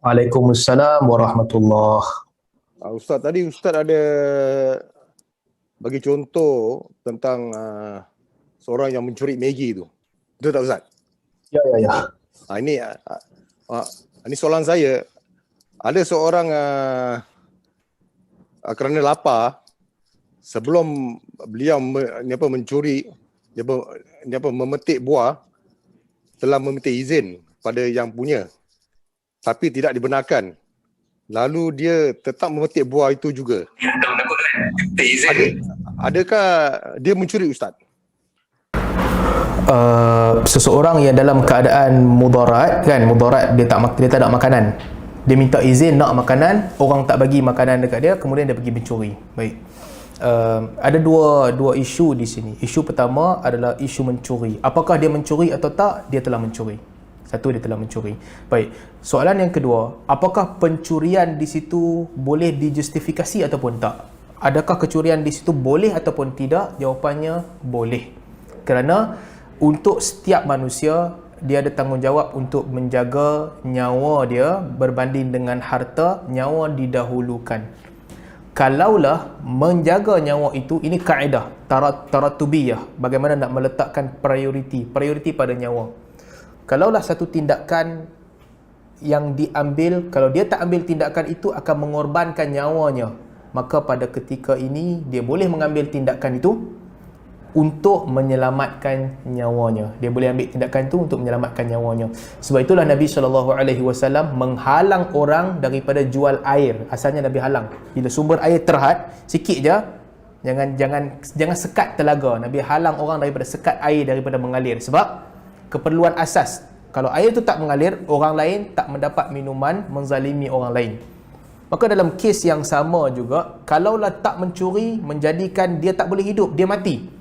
Waalaikumsalam warahmatullahi. Ustaz, tadi Ustaz ada bagi contoh tentang seorang yang mencuri Maggi tu. Betul tak Ustaz? Ya. Ini soalan saya. Ada seorang kerana lapar, sebelum beliau mencuri, memetik buah, telah meminta izin pada yang punya, tapi tidak dibenarkan. Lalu dia tetap memetik buah itu juga. Adakah dia mencuri Ustaz? Seseorang yang dalam keadaan mudarat kan, mudarat dia tak nak makanan, dia minta izin nak makanan, orang tak bagi makanan dekat dia, kemudian dia pergi mencuri. Baik. Ada dua isu di sini. Isu pertama adalah isu mencuri. Apakah dia mencuri atau tak? Dia telah mencuri. Satu, dia telah mencuri. Baik. Soalan yang kedua, apakah pencurian di situ boleh dijustifikasi ataupun tak? Adakah kecurian di situ boleh ataupun tidak? Jawapannya boleh. Kerana untuk setiap manusia, dia ada tanggungjawab untuk menjaga nyawa dia berbanding dengan harta. Nyawa didahulukan. Kalaulah menjaga nyawa itu, ini kaedah taratubiyah, bagaimana nak meletakkan prioriti pada nyawa. Kalaulah satu tindakan yang diambil, kalau dia tak ambil tindakan itu akan mengorbankan nyawanya, maka pada ketika ini dia boleh mengambil tindakan itu untuk menyelamatkan nyawanya. Dia boleh ambil tindakan itu untuk menyelamatkan nyawanya. Sebab itulah Nabi SAW menghalang orang daripada jual air. Asalnya Nabi halang. Bila sumber air terhad, sikit je, jangan sekat telaga. Nabi halang orang daripada sekat air daripada mengalir. Sebab keperluan asas. Kalau air itu tak mengalir, orang lain tak mendapat minuman, menzalimi orang lain. Maka dalam kes yang sama juga, kalaulah tak mencuri menjadikan dia tak boleh hidup, dia mati.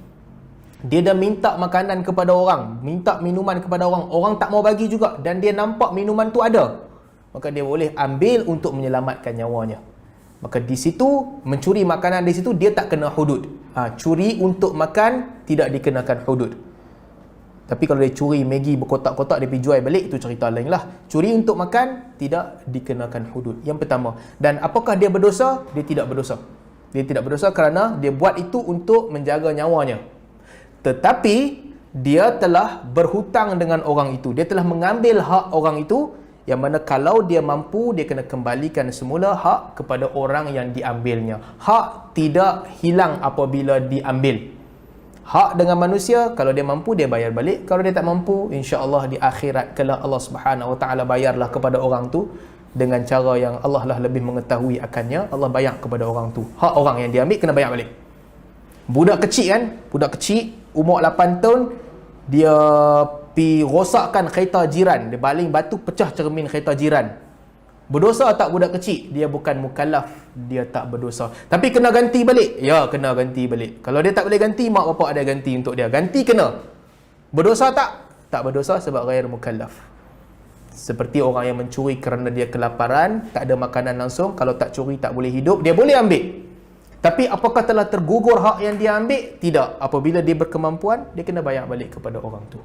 Dia dah minta makanan kepada orang, minta minuman kepada orang, orang tak mau bagi juga, dan dia nampak minuman tu ada, maka dia boleh ambil untuk menyelamatkan nyawanya. Maka di situ, mencuri makanan di situ dia tak kena hudud. Curi untuk makan tidak dikenakan hudud. Tapi kalau dia curi Maggi berkotak-kotak dia pergi jual balik, itu cerita lain lah. Curi untuk makan tidak dikenakan hudud. Yang pertama. Dan apakah dia berdosa? Dia tidak berdosa. Dia tidak berdosa kerana dia buat itu untuk menjaga nyawanya. Tetapi dia telah berhutang dengan orang itu. Dia telah mengambil hak orang itu, yang mana kalau dia mampu, dia kena kembalikan semula hak kepada orang yang diambilnya. Hak tidak hilang apabila diambil. Hak dengan manusia, kalau dia mampu dia bayar balik. Kalau dia tak mampu, insya-Allah di akhirat kelak Allah Subhanahu Wa Taala bayarlah kepada orang tu dengan cara yang Allah lah lebih mengetahui akannya. Allah bayar kepada orang tu. Hak orang yang dia ambil kena bayar balik. Budak kecil kan, budak kecil umur 8 tahun, dia pi rosakkan kereta jiran, dia baling batu pecah cermin kereta jiran. Berdosa tak budak kecil? Dia bukan mukallaf, dia tak berdosa. Tapi kena ganti balik? Ya, kena ganti balik. Kalau dia tak boleh ganti, mak bapak ada ganti untuk dia. Ganti kena. Berdosa tak? Tak berdosa sebab ghair mukallaf. Seperti orang yang mencuri kerana dia kelaparan, tak ada makanan langsung, kalau tak curi tak boleh hidup, dia boleh ambil. Tapi apakah telah tergugur hak yang dia ambil? Tidak. Apabila dia berkemampuan, dia kena bayar balik kepada orang tu.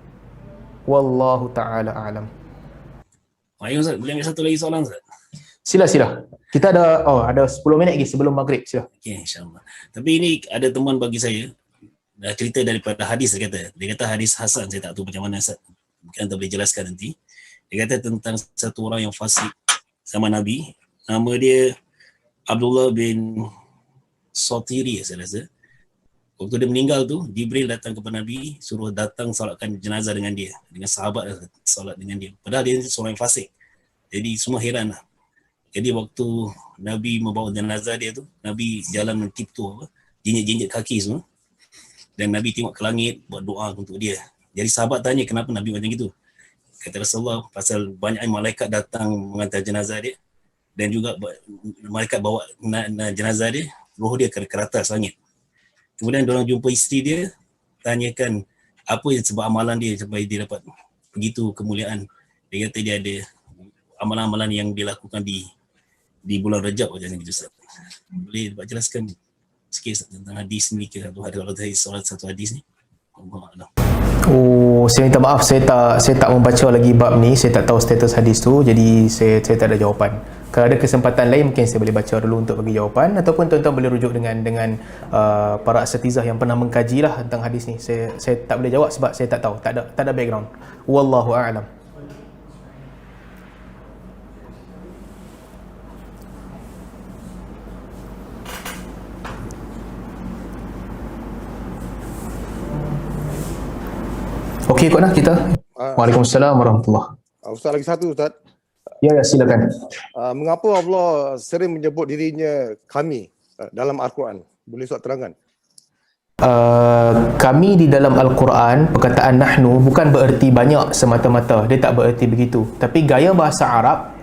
Wallahu ta'ala a'lam. Ustaz, boleh ambil satu lagi soalan Ustaz? Sila. Kita ada 10 minit lagi sebelum maghrib. Sila. Okey, insya-Allah. Tapi ini ada teman bagi saya dah cerita daripada hadis dia kata. Dia kata hadis hasan, saya tak tahu macam mana Ustaz. Mungkin anda boleh jelaskan nanti. Dia kata tentang satu orang yang fasik sama Nabi. Nama dia Abdullah bin Sotiri saya rasa. Waktu dia meninggal tu, Jibril datang kepada Nabi, suruh datang solatkan jenazah dengan dia, dengan sahabat solat dengan dia. Padahal dia seorang yang fasik. Jadi semua heran lah. Jadi waktu Nabi membawa jenazah dia tu, Nabi jalan tiptu, jinjit-jinjit kaki semua. Dan Nabi tengok ke langit, buat doa untuk dia. Jadi sahabat tanya kenapa Nabi macam gitu. Kata Rasulullah, pasal banyak malaikat datang mengantar jenazah dia. Dan juga malaikat bawa jenazah dia, roh dia ke atas langit. Kemudian diorang jumpa isteri dia, tanyakan apa yang sebab amalan dia sampai dia dapat begitu kemuliaan. Dia kata dia ada amalan-amalan yang dilakukan di bulan Rajab macam gitu Ustaz. Boleh dapat jelaskan sikit tentang hadis ni, kira satu hadis, kalau tadi soal satu hadis ni. Allah. Saya minta maaf, saya tak membaca lagi bab ni, saya tak tahu status hadis tu, jadi saya tak ada jawapan. Kalau ada kesempatan lain mungkin saya boleh baca dulu untuk bagi jawapan, ataupun tuan-tuan boleh rujuk dengan para asatizah yang pernah mengkaji lah tentang hadis ni. Saya tak boleh jawab sebab saya tak tahu, tak ada background. Wallahu a'lam. Okey kot lah kita. Waalaikumsalam warahmatullahi. Ustaz lagi satu Ustaz. Ya, silakan. Mengapa Allah sering menyebut dirinya kami dalam Al-Quran? Boleh Ustaz terangkan? Kami di dalam Al-Quran, perkataan nahnu bukan bererti banyak semata-mata. Dia tak bererti begitu. Tapi gaya bahasa Arab,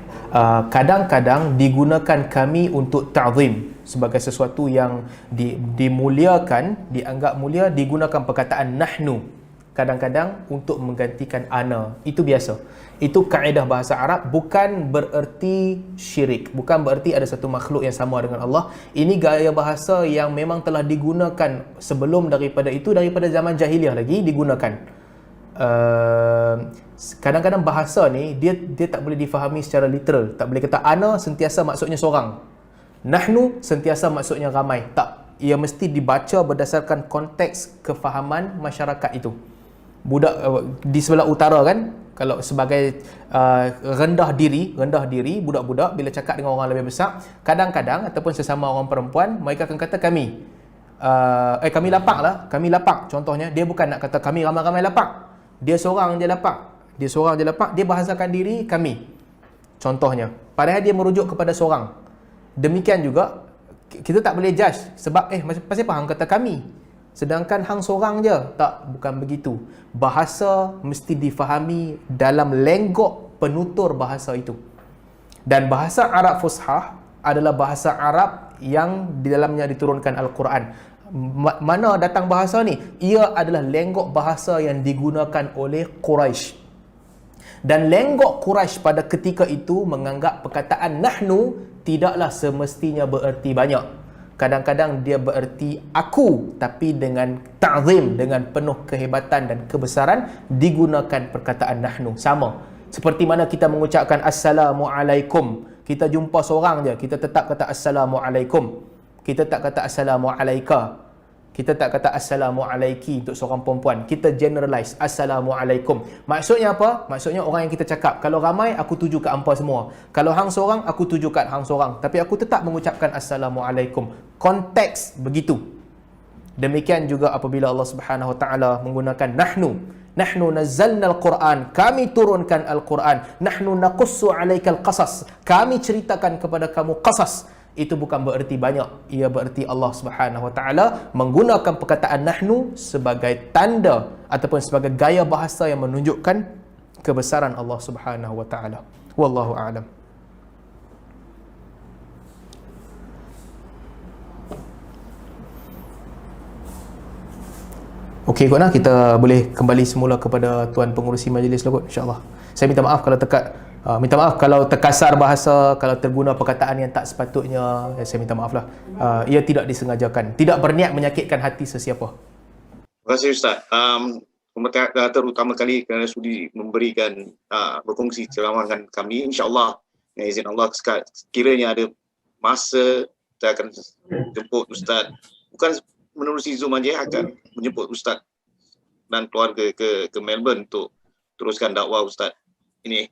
kadang-kadang digunakan kami untuk ta'zim, sebagai sesuatu yang dimuliakan, dianggap mulia, digunakan perkataan nahnu. Kadang-kadang untuk menggantikan ana. Itu biasa. Itu kaedah bahasa Arab, bukan bererti syirik, bukan bererti ada satu makhluk yang sama dengan Allah. Ini gaya bahasa yang memang telah digunakan sebelum daripada itu, daripada zaman jahiliah lagi digunakan. Kadang-kadang bahasa ni dia tak boleh difahami secara literal. Tak boleh kata ana sentiasa maksudnya seorang, nahnu sentiasa maksudnya ramai. Tak, ia mesti dibaca berdasarkan konteks kefahaman masyarakat itu. Budak di sebelah utara kan, kalau sebagai rendah diri budak-budak bila cakap dengan orang lebih besar, kadang-kadang ataupun sesama orang perempuan, mereka akan kata kami lapak lah, kami lapak. Contohnya, dia bukan nak kata kami ramai-ramai lapak, dia seorang je lapak, dia bahasakan diri kami, contohnya, padahal dia merujuk kepada seorang. Demikian juga kita tak boleh judge sebab pasal apa hang kata kami, sedangkan hang seorang je. Tak, bukan begitu. Bahasa mesti difahami dalam lenggok penutur bahasa itu. Dan bahasa Arab Fushah adalah bahasa Arab yang di dalamnya diturunkan Al-Quran. Mana datang bahasa ni? Ia adalah lenggok bahasa yang digunakan oleh Quraisy. Dan lenggok Quraisy pada ketika itu menganggap perkataan nahnu tidaklah semestinya bererti banyak. Kadang-kadang dia bererti aku, tapi dengan ta'zim, dengan penuh kehebatan dan kebesaran digunakan perkataan nahnu. Sama seperti mana kita mengucapkan assalamualaikum. Kita jumpa seorang je, kita tetap kata assalamualaikum. Kita tak kata assalamualaika. Kita tak kata assalamualaiki untuk seorang perempuan. Kita generalize assalamualaikum. Maksudnya apa? Maksudnya orang yang kita cakap. Kalau ramai, aku tuju kat hampa semua. Kalau hang seorang, aku tuju kat hang seorang. Tapi aku tetap mengucapkan assalamualaikum. Konteks begitu. Demikian juga apabila Allah Subhanahu Wa Taala menggunakan nahnu. Nahnu nazzalna al-Quran. Kami turunkan Al-Quran. Nahnu naqussu alaikal qasas. Kami ceritakan kepada kamu qasas. Itu bukan bererti banyak, ia bererti Allah Subhanahu Wa Taala menggunakan perkataan nahnu sebagai tanda ataupun sebagai gaya bahasa yang menunjukkan kebesaran Allah Subhanahu Wa Taala. Wallahu a'lam. Okey kot lah, kita boleh kembali semula kepada tuan pengurusi majlis lah kot, insya-Allah. Saya minta maaf kalau terkasar bahasa, kalau terguna perkataan yang tak sepatutnya, saya minta maaf lah. Ia tidak disengajakan, tidak berniat menyakitkan hati sesiapa. Terima kasih Ustaz. Terutama kali kerana sudi memberikan berkongsi ceramah dengan kami. InsyaAllah dengan izin Allah sekiranya ada masa kita akan jemput Ustaz, bukan menerusi Zoom saja, akan menjemput Ustaz dan keluarga ke Melbourne untuk teruskan dakwah Ustaz ini.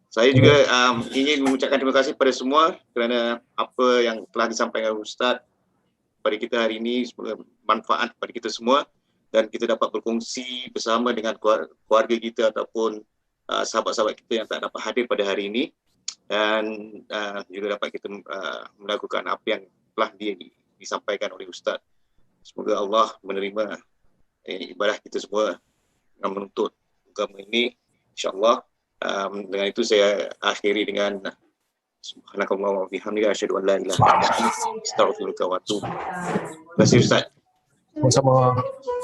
Saya juga ingin mengucapkan terima kasih kepada semua kerana apa yang telah disampaikan Ustaz pada kita hari ini, semoga manfaat kepada kita semua dan kita dapat berkongsi bersama dengan keluarga kita ataupun sahabat-sahabat kita yang tak dapat hadir pada hari ini, dan juga dapat kita melakukan apa yang telah disampaikan oleh Ustaz. Semoga Allah menerima ibadah kita semua dengan menuntut agama ini, insya-Allah. Dengan itu saya akhiri dengan subhanakallah wa bihamdika asyhadu an la ilaha illa anta astaghfiruka wa atubu ilaik. Terima kasih Ustaz. Sama-sama.